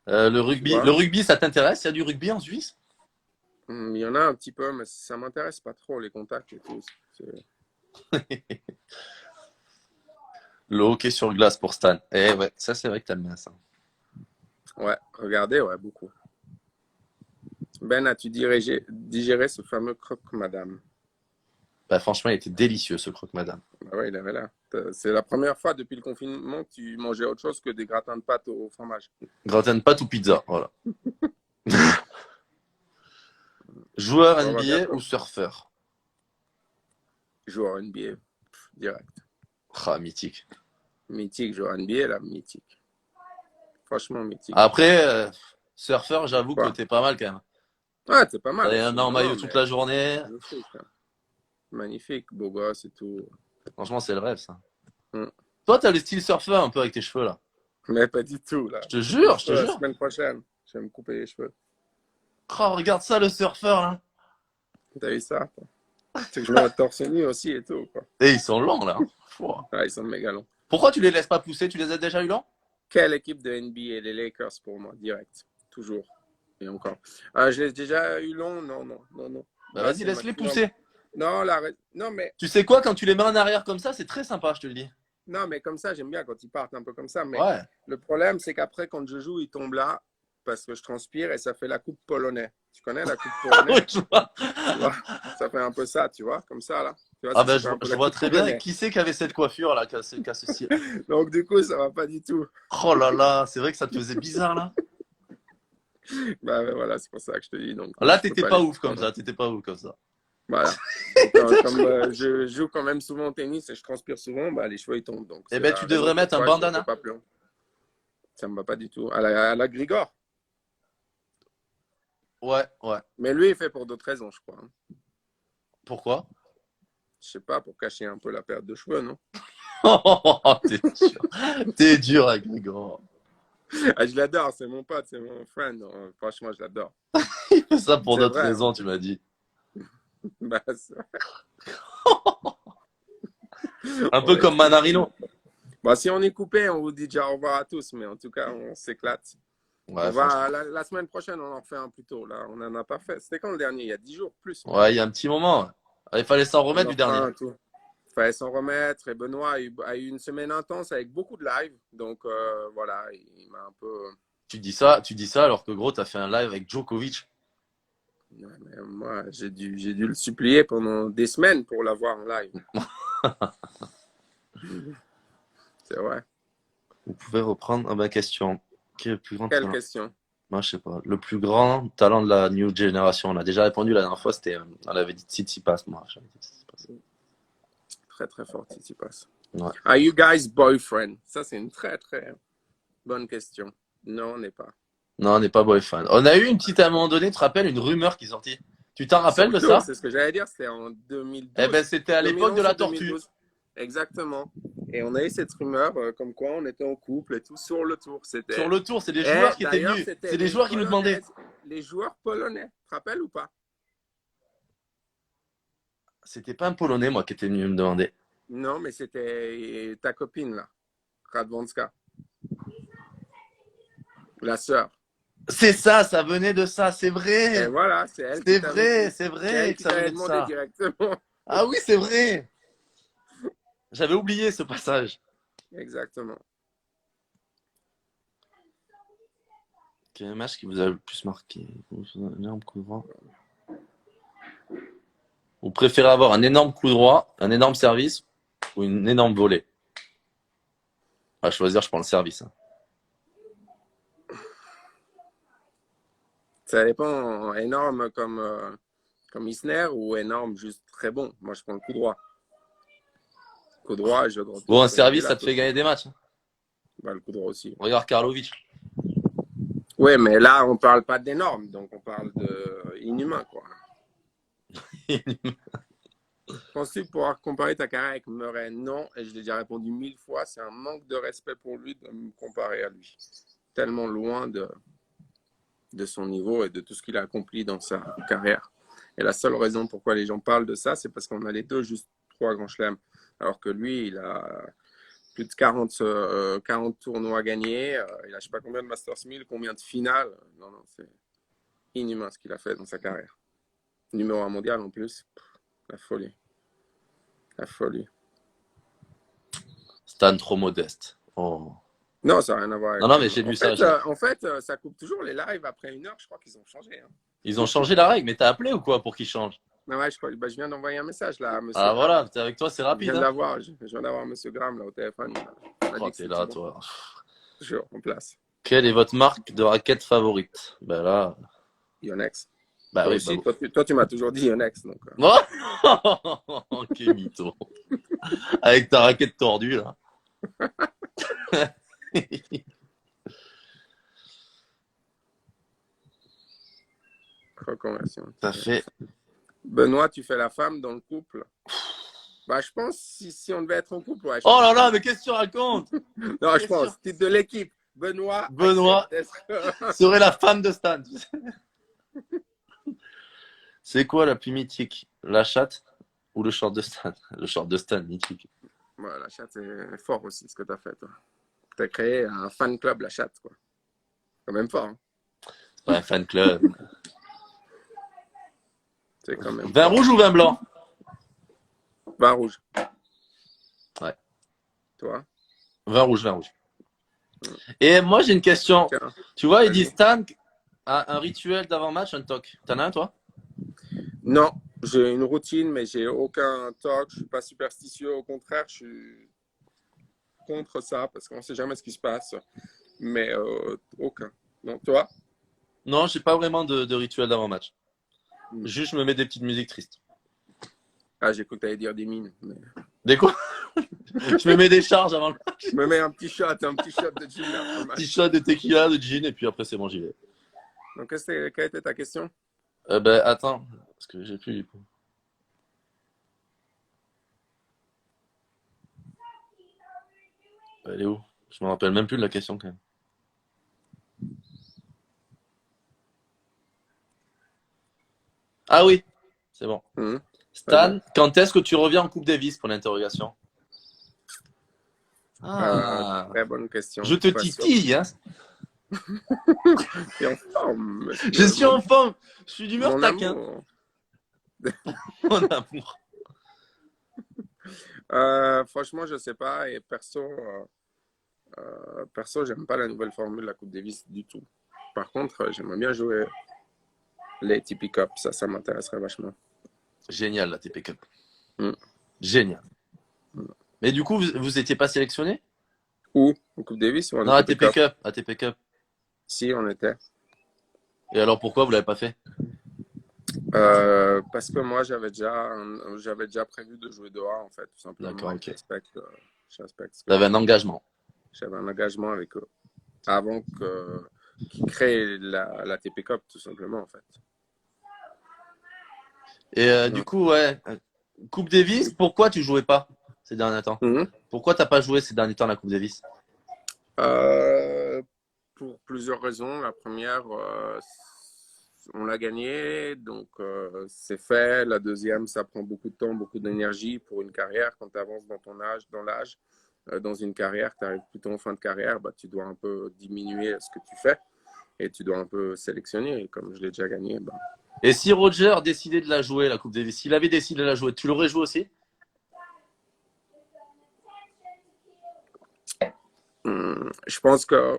Le Tu rugby, vois? ça t'intéresse? Il y a du rugby en Suisse? Il y en a un petit peu, mais ça m'intéresse pas trop, les contacts et tout. Le hockey sur glace pour Stan. Eh ouais, ça c'est vrai que t'aimes bien ça. Ouais, regardez, ouais, beaucoup. Ben, as-tu digéré ce fameux croque-madame? Bah, franchement, il était délicieux ce croque-madame. Ah ouais, il avait là. C'est la première fois depuis le confinement que tu mangeais autre chose que des gratins de pâtes au fromage. Gratin de pâte ou pizza, voilà. Joueur On va NBA bientôt. ou surfeur? Joueur NBA, direct. Ah, mythique. Mythique, joueur NBA, là, mythique. Franchement, mythique. Après, surfeur, j'avoue que Quoi? t'es pas mal quand même. Ouais, c'est pas mal T'as un aussi. an en Non, maillot non, toute mais la journée. magnifique. Hein. Magnifique, beau gosse et tout. Franchement, c'est le rêve ça. Mm. Toi, t'as le style surfeur un peu avec tes cheveux là. Mais pas du tout, là. Je te Les jure, je te cheveux, la jure. semaine prochaine, je vais me couper les cheveux. Oh, regarde ça, le surfeur là. T'as vu ça? C'est que je me torse nu aussi et tout, quoi. Et ils sont longs là. Pouah. Ah, ils sont méga longs. Pourquoi tu les laisses pas pousser? Tu les as déjà eu longs? Quelle équipe de NBA? Les Lakers pour moi, direct. Toujours. Et encore. Je l'ai déjà eu long? Non, non, non, non. Bah Là, vas-y, c'est le laisse-les maximum. pousser. Non, non, mais, Tu sais quoi, quand tu les mets en arrière comme ça, c'est très sympa, je te le dis. non, mais comme ça, j'aime bien quand ils partent un peu comme ça. Mais Ouais. le problème, c'est qu'après, quand je joue, ils tombent là parce que je transpire et ça fait la coupe polonais. Tu connais la coupe Ah polonais? oui, je vois. Tu vois? Ça fait un peu ça, tu vois, comme ça, là. Tu vois, Ah ça ben, fait un peu je la vois coupe très bien polonais. qui c'est qui avait cette coiffure là, qui a ceci. Donc, du coup, ça va pas du tout. Oh là là, c'est vrai que ça te faisait bizarre là. Bah, voilà, c'est pour ça que je te dis. Donc, non, Là, je peux t'étais pas pas les ouf faire. comme ça, t'étais pas ouf comme ça. Voilà. Comme je joue quand même souvent au tennis et je transpire souvent, bah, les cheveux ils tombent. Donc, Eh c'est ben, la tu raison devrais mettre un pourquoi je ne fais bandana. pas plus long. Ça me va pas du tout. À la Grigor. Ouais, ouais. Mais lui, il fait pour d'autres raisons, je crois. Hein. Pourquoi? Je sais pas, pour cacher un peu la perte de cheveux, non? T'es dur. T'es dur avec Grégor. Ah, je l'adore, c'est mon pote, c'est mon friend. Non, franchement, je l'adore. Il fait ça pour C'est d'autres vrai. raisons, tu m'as dit. Bah, Un peu comme Manarino. Bon, si on est coupé, on vous dit déjà au revoir à tous, mais en tout cas, on s'éclate. Ouais, On franchement. va, la semaine prochaine, on en refait un plus tôt. Là, on n'en a pas fait. C'était quand le dernier? Il y a 10 jours, plus. Ouais, il y a un petit moment. Ouais. Il fallait s'en On remettre en du fera dernier. un tout. Il fallait s'en remettre. Et Benoît a eu une semaine intense avec beaucoup de live. Donc, voilà, il m'a un peu. Tu dis ça alors que gros, t'as fait un live avec Djokovic. Ouais, mais moi, j'ai dû le supplier pendant des semaines pour l'avoir en live. C'est vrai. Vous pouvez reprendre ma question. Quel est le plus grand Quelle talent? question? Moi, je sais pas. Le plus grand talent de la new generation. On a déjà répondu la dernière fois, c'était, on avait dit Tsitsipas, moi. J'avais dit Tsitsipas. Très, très fort, Tsitsipas. Ouais. Are you guys boyfriend? Ça, c'est une très, très bonne question. Non, on n'est pas. Non, on n'est pas boyfriend. On a eu une petite, à un moment donné, tu te rappelles, une rumeur qui est sortie. Tu t'en rappelles de Surtout, ça? c'est ce que j'allais dire, c'était en 2012. Eh ben, c'était à l'époque de 2011 la ou tortue. 2012. Exactement. Et on a eu cette rumeur comme quoi on était en couple et tout sur le tour. C'était. Sur le tour, c'est des Et joueurs qui étaient d'ailleurs, venus. c'était C'est des les joueurs qui nous demandaient. Polonaises, les joueurs polonais. Tu te rappelles ou pas? C'était pas un Polonais, moi, qui était venu me demander. Non, mais c'était ta copine, là. Radwanska. La sœur. C'est ça venait de ça, c'est Et vrai. voilà, c'est elle C'est qui t'avait vrai, c'est c'est vrai elle que qui ça t'avait venait de demandé ça. directement. Ah oui, c'est vrai. J'avais oublié ce passage. Exactement. Quel match qui vous a le plus marqué? Un énorme coup droit. Vous préférez avoir un énorme coup droit, un énorme service ou une énorme volée? À choisir, je prends le service. Hein. Ça dépend, énorme comme Isner ou énorme juste très bon. Moi, je prends le coup droit. Coup droit, jeu de Bon, retour, un comme on dit service, là. ça te fait gagner des matchs. Hein. Bah, le coup droit aussi. Regarde Karlovic. Oui, mais là, on parle pas d'énorme, donc on parle de inhumain, quoi. Penses-tu pouvoir comparer ta carrière avec Murray? Non, et je l'ai déjà répondu 1000 fois. C'est un manque de respect pour lui de me comparer à lui. Tellement loin de son niveau et de tout ce qu'il a accompli dans sa carrière. Et la seule raison pourquoi les gens parlent de ça, c'est parce qu'on a les deux juste 3 grands chelems. Alors que lui, il a plus de 40 tournois gagnés. Il a je sais pas combien de Masters 1000, combien de finales. Non, non, c'est inhumain ce qu'il a fait dans sa carrière. Numéro 1 mondial en plus. La folie. La folie. Stan trop modeste. Oh. Non, ça n'a rien à voir Non, avec. non, mais j'ai lu ça. En fait, ça coupe toujours les lives après 1 heure. Je crois qu'ils ont changé. Hein. Ils ont changé la règle, mais t'as appelé ou quoi pour qu'ils changent? Ah ouais, je viens d'envoyer un message là à Monsieur Ah Graham. voilà, avec toi, c'est Je rapide. viens Hein. d'avoir, je viens d'avoir Monsieur Graham là au téléphone. Il m'a Oh, dit que t'es c'était là, bon. toi. Toujours en place. Quelle est votre marque de raquette favorite? Ben là. Yonex. Bah Toi oui, aussi, bah. toi tu m'as toujours dit Yonex. Donc, Oh quel mytho. Avec ta raquette tordue, là. reconversion. Ça fait. Benoît, tu fais la femme dans le couple? Bah, je pense si on devait être en couple, ouais. Oh là là, mais qu'est-ce que tu racontes? Non, je pense. Titre de l'équipe. Benoît Benoît serait la femme de Stan. C'est quoi la plus mythique? La chatte ou le short de Stan? Le short de Stan, mythique. Ouais, la chatte, c'est fort aussi ce que tu as fait, toi. Tu as créé un fan club, la chatte, quoi. Quand même fort. Hein. C'est pas un fan club. C'est quand même Vin fort. rouge ou vin blanc? Vin rouge. Ouais. Toi? Vin rouge, vin rouge. Et moi, j'ai une question. Tiens. Tu vois, il dit Stan a un rituel d'avant-match, un toc. T'en as un, toi? Non, j'ai une routine, mais j'ai aucun toc. Je suis pas superstitieux. Au contraire, je suis contre ça parce qu'on ne sait jamais ce qui se passe. Mais aucun. Donc, toi? Non, j'ai pas vraiment de rituel d'avant-match. Juste, je me mets des petites musiques tristes. Ah, j'ai cru que tu allais dire des mines. Mais... Des quoi? Je me mets des charges avant le match. Je me mets un petit shot de gin. Un petit shot de tequila, de gin, et puis après, c'est bon, j'y vais. Donc, quelle était ta question? Ben, attends, parce que j'ai plus du coup. Elle est où? Je me rappelle même plus de la question quand même. Ah oui, c'est bon. Stan, quand est-ce que tu reviens en Coupe Davis pour l'interrogation? Très bonne question. Je te titille, hein. Tu es en forme. Je suis en forme. Je suis d'humeur Mon taquin. amour. Mon amour. Franchement, je sais pas. Et perso, j'aime pas la nouvelle formule de la Coupe Davis du tout. Par contre, j'aimerais bien jouer les TP Cup. Ça m'intéresserait vachement. Génial, la TP Cup. Génial. Mais du coup, vous étiez pas sélectionné? Où? En Coupe Davis ou en Non, à TP Cup. À TP Cup. Si, on était. Et alors, pourquoi vous l'avez pas fait? Parce que moi, j'avais déjà prévu de jouer dehors, en fait, tout simplement. D'accord, ok. Tu avais un engagement. J'avais un engagement avec eux. Avant qu'ils créent la TP Cup, tout simplement, en fait. Et du coup, ouais. Coupe Davis, pourquoi tu jouais pas ces derniers temps? Pourquoi t'as pas joué ces derniers temps la Coupe Davis? Pour plusieurs raisons. La première, on l'a gagné, donc c'est fait. La deuxième, ça prend beaucoup de temps, beaucoup d'énergie pour une carrière. Quand tu avances dans l'âge, dans une carrière, tu arrives plutôt en fin de carrière, bah, tu dois un peu diminuer ce que tu fais et tu dois un peu sélectionner. Et comme je l'ai déjà gagné, bah... Et si Roger décidait de la jouer, la Coupe Davis, s'il avait décidé de la jouer, tu l'aurais joué aussi? Je pense que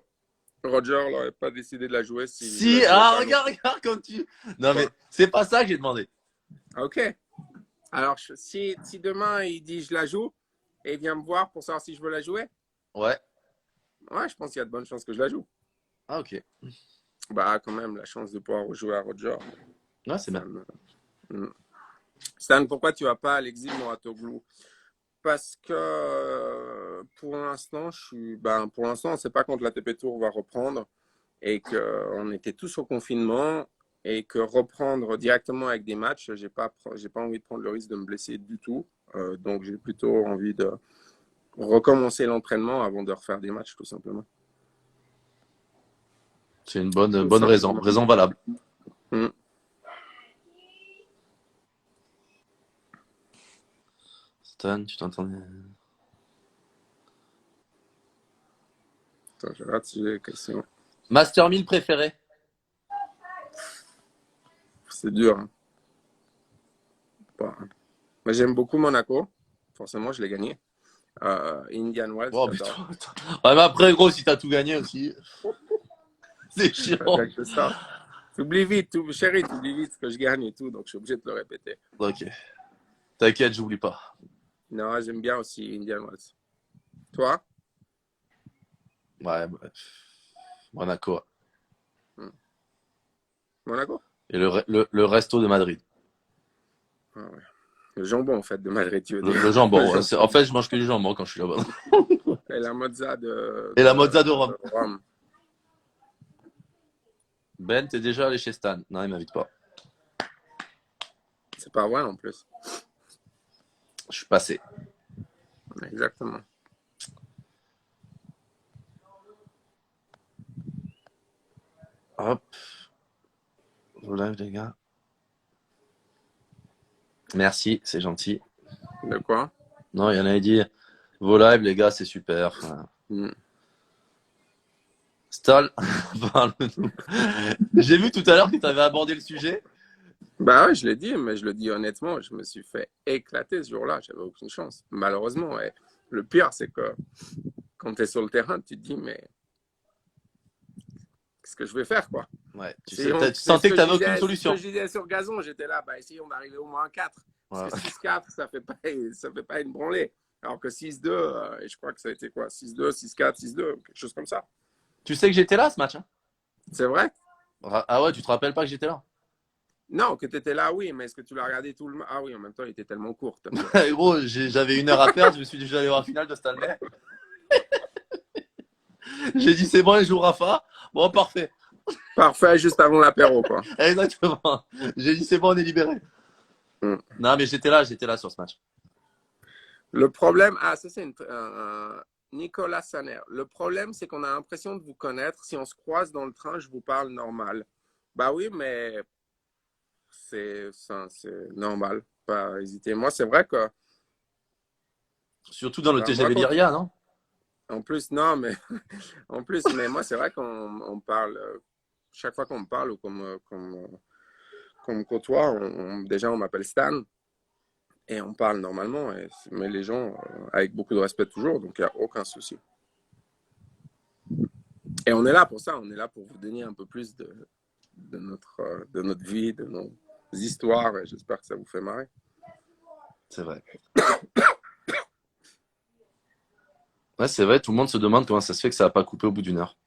Roger n'aurait pas décidé de la jouer si. Regarde comme tu. Non, mais c'est pas ça que j'ai demandé. Ok. Alors, si demain il dit je la joue et il vient me voir pour savoir si je veux la jouer. Ouais. Ouais, je pense qu'il y a de bonnes chances que je la joue. Ah, ok. Bah, quand même, la chance de pouvoir rejouer à Roger. Ouais, c'est Ça bien. me... Mm. Stan, pourquoi tu vas pas à l'exil Mouratoglou? Parce que pour l'instant, pour l'instant, on ne sait pas quand l'ATP Tour va reprendre et qu'on était tous au confinement et que reprendre directement avec des matchs, j'ai pas envie de prendre le risque de me blesser du tout. Donc, j'ai plutôt envie de recommencer l'entraînement avant de refaire des matchs, tout simplement. C'est une bonne, Tout bonne raison. simplement. Raison valable. Mm. Stan, tu t'entends? Attends, je regarde si j'ai des questions. Master 1000 préféré? C'est dur. Hein. Bah, mais j'aime beaucoup Monaco. Forcément, je l'ai gagné. Indian Wells, Oh, j'adore. Ouais, mais après, gros, si t'as tout gagné aussi, c'est chiant. Avec ça. T'oublies vite, chérie, t'oublies vite ce que je gagne et tout, donc je suis obligé de le répéter. Ok. T'inquiète, j'oublie pas. Non, j'aime bien aussi Indian Wells. Toi? Ouais, bref. Monaco. Hmm. Monaco? Et le resto de Madrid. Ah ouais. Le jambon, en fait, de Madrid, tu veux dire. Le jambon. Ouais. En fait, je mange que du jambon quand je suis là-bas. Et la mozza Et la mozza de Rome. de Rome. Ben, t'es déjà allé chez Stan? Non, il m'invite pas. C'est pas vrai, en plus. Je suis passé. Exactement. Hop. Voilà, les gars. Merci, c'est gentil. De quoi? Non, il y en avait dit, vos lives, les gars, c'est super. Enfin, Hmm. Stal, parle-nous. J'ai vu tout à l'heure que tu avais abordé le sujet. Bah ouais, je l'ai dit, mais je le dis honnêtement, je me suis fait éclater ce jour-là. J'avais aucune chance. Malheureusement, et le pire, c'est que quand tu es sur le terrain, tu te dis, mais qu'est-ce que je vais faire, quoi? Ouais, tu C'est sentais que tu n'avais aucune c'est ce que solution. je disais sur gazon, j'étais là, bah essayons d'arriver au moins à 4. Parce Ouais. que 6-4, ça fait pas une branlée. Alors que 6-2, et je crois que ça a été quoi? 6-2, 6-4, 6-2, quelque chose comme ça. Tu sais que j'étais là ce match, hein? C'est vrai? Ah ouais, tu te rappelles pas que j'étais là? Non, que tu étais là, oui, mais est-ce que tu l'as regardé tout le match? Ah oui, en même temps, il était tellement court. Gros, j'avais 1 heure à perdre, je me suis dit, je vais aller voir la finale de Stanley. J'ai dit, c'est bon, elle joue Rafa. Bon, parfait. Parfait, juste avant l'apéro, quoi. Exactement. J'ai dit, c'est bon, on est libéré. Hmm. Non, mais j'étais là sur ce match. Le problème, ça c'est Nicolas Saner. Le problème, c'est qu'on a l'impression de vous connaître. Si on se croise dans le train, je vous parle normal. Bah oui, mais c'est normal. Pas hésiter. Moi, c'est vrai que. Surtout dans le Bah, moi, TGV Lyria, non? en plus, non, mais en plus, mais moi, c'est vrai qu'on parle. Chaque fois qu'on me parle ou qu'on me côtoie, déjà, on m'appelle Stan. Et on parle normalement, mais les gens, avec beaucoup de respect toujours, donc il n'y a aucun souci. Et on est là pour ça, on est là pour vous donner un peu plus de notre vie, de nos histoires, et j'espère que ça vous fait marrer. C'est vrai. Ouais, c'est vrai, tout le monde se demande comment ça se fait que ça n'a pas coupé au bout d'1 heure.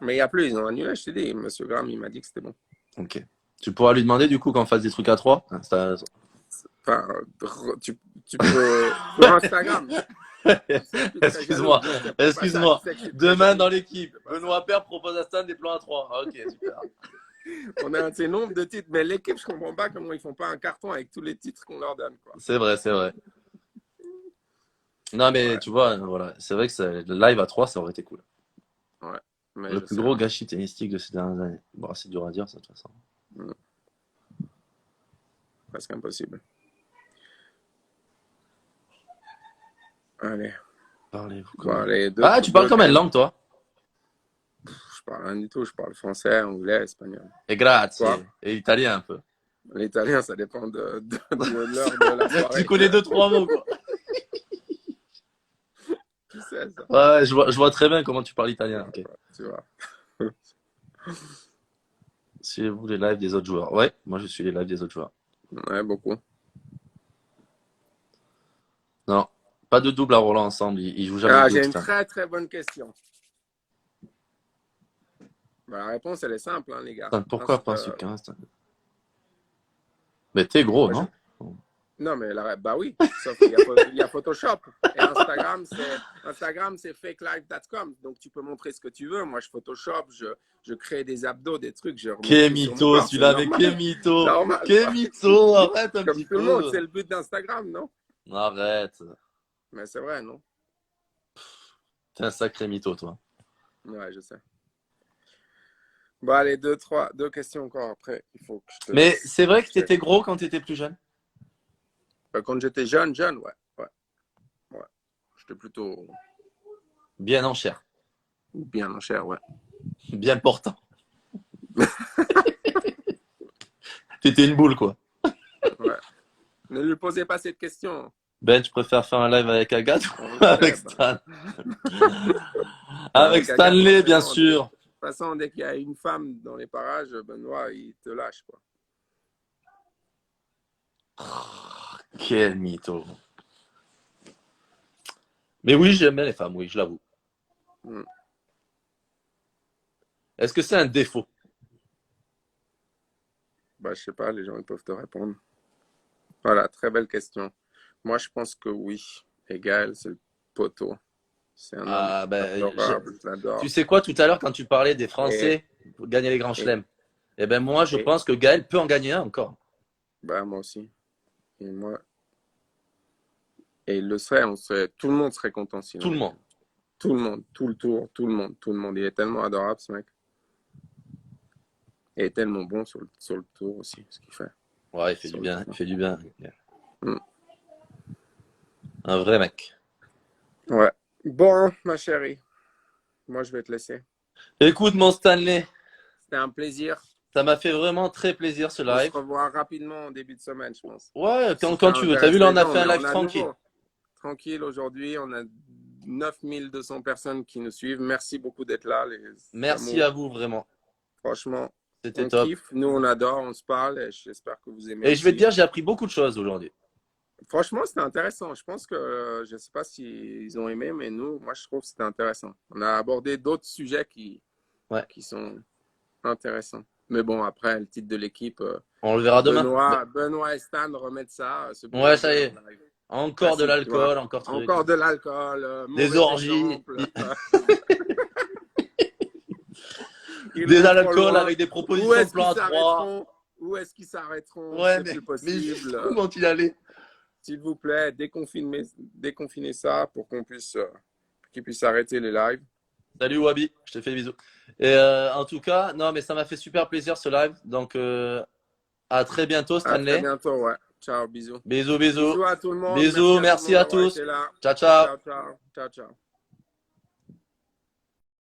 Mais il n'y a plus, ils ont annulé, je t'ai dit, Monsieur Graham, il m'a dit que c'était bon. Ok. Tu pourras lui demander du coup qu'on fasse des trucs à 3. Enfin, tu peux sur Instagram. Excuse-moi, excuse-moi. Tu sais Demain dans l'équipe, Benoît Père propose à Stan des plans à 3. Ah, ok, super. On a un de ces nombres de titres, mais l'équipe, je comprends pas comment ils font pas un carton avec tous les titres qu'on leur donne, quoi. C'est vrai, c'est vrai. Non, mais Ouais. tu vois, voilà, c'est vrai que le live à 3, ça aurait été cool. Ouais. Mais Le plus gros gâchis tennistique de ces dernières années. Bon, c'est dur à dire, ça, de toute façon. Presque impossible. Allez. Parlez-vous Bon, comment? allez, Ah, tu parles combien de langues, toi? Je parle rien du tout. Je parle français, anglais, espagnol. Et grazie. Quoi? Et italien un peu. L'italien, ça dépend de l'heure de la soirée. Tu connais 2-3 mots, quoi. Qui sait ça? Ouais, je vois très bien comment tu parles italien. Ok. Tu vois. Suivez-vous les lives des autres joueurs? Ouais, moi je suis les lives des autres joueurs. Ouais, beaucoup. Non, pas de double à Roland ensemble. Ils jouent jamais de J'ai double. une très très bonne question. Bah, la réponse, elle est simple, hein, les gars. Putain, pourquoi pas ce 15? Mais t'es gros, Moi, non? non, mais bah oui, sauf qu'il y a Photoshop. Et Instagram, c'est fakelife.com. Donc, tu peux montrer ce que tu veux. Moi, je Photoshop, je crée des abdos, des trucs, je remets tout sur mon Kémito, corps. C'est celui-là avec normal. Kémito. Normal. Kémito, arrête un Comme petit tout le monde, c'est peu. le but d'Instagram, non? Arrête. Mais c'est vrai, non? T'es un sacré mytho, toi. Ouais, je sais. Bon, allez, deux questions encore après. Il faut que je te Mais laisse. c'est vrai que t'étais gros quand t'étais plus jeune? Quand j'étais jeune, ouais. J'étais plutôt Bien en chair. bien en chair, ouais. Bien portant. T'étais une boule, quoi. Ouais. Ne lui posez pas cette question. Ben, je préfère faire un live avec Agathe ou Ouais, avec bah, Stan? Avec Stanley, bien sûr. De toute façon, dès qu'il y a une femme dans les parages, Benoît, il te lâche, quoi. Quel mytho. Mais oui, j'aime bien les femmes, oui, je l'avoue. Mm. Est-ce que c'est un défaut? Bah, je sais pas, les gens ils peuvent te répondre. Voilà, très belle question. Moi, je pense que oui. Et Gaël, c'est le poteau. C'est un homme Ah, ben, adorable, je tu l'adore. sais quoi, tout à l'heure, quand tu parlais des Et, Français pour gagner les grands et, chelems, eh ben moi, je et pense que Gaël peut en gagner un encore. bah, moi aussi. Et moi, et il le serait, tout le monde serait content s'il en Tout le gagnait. monde. Tout le monde, tout le tour, tout le monde. Il est tellement adorable, ce mec. Et il est tellement bon sur le tour aussi, ce qu'il fait. Ouais, il fait du Sur le bien, il tour. fait du bien. Mm. Un vrai mec. Ouais. Bon, ma chérie, moi, je vais te laisser. Écoute, mon Stanley, C'était un plaisir. ça m'a fait vraiment très plaisir ce On se live. revoit rapidement en début de semaine, je pense. Ouais, Si quand ça tu veux. T'as vu, intéresse là, les on a gens, fait un mais live on a de tranquille. nouveau. Tranquille aujourd'hui, on a 9200 personnes qui nous suivent. Merci beaucoup d'être là, les Merci amours. à vous, vraiment. Franchement, C'était on top. kiffe. Nous, on adore, on se parle et j'espère que vous aimez Et je vais te aussi. dire, j'ai appris beaucoup de choses aujourd'hui. Franchement, c'était intéressant. Je pense que, je ne sais pas s'ils ont aimé, mais nous, moi, je trouve que c'était intéressant. On a abordé d'autres sujets Ouais. qui sont intéressants. Mais bon, après, le titre de l'équipe, On le verra demain. Benoît et Stan remettent ça, ce Ouais, bulletin ça y est. en live. Encore de Classique, tu vois. l'alcool, encore truc. Encore de l'alcool, Des mauvais orgies. exemple. Ils Des vont trop alcools loin. avec des Où propositions de est-ce qu'ils plan à 3. s'arrêteront? Où est-ce qu'ils s'arrêteront? Ouais, C'est plus mais juste possible. comment il allait. S'il vous plaît, déconfinez ça pour qu'ils puissent arrêter les lives. Salut Wabi, je te fais des bisous. Et en tout cas, non, mais ça m'a fait super plaisir ce live. Donc, à très bientôt, À très Stanley. bientôt, ouais. Ciao, bisous. Bisous, bisous. Bisous à tout le monde. Bisous, Merci à tout le merci monde à d'avoir tous. été là. Ciao, ciao. Ciao, ciao. Ciao, ciao.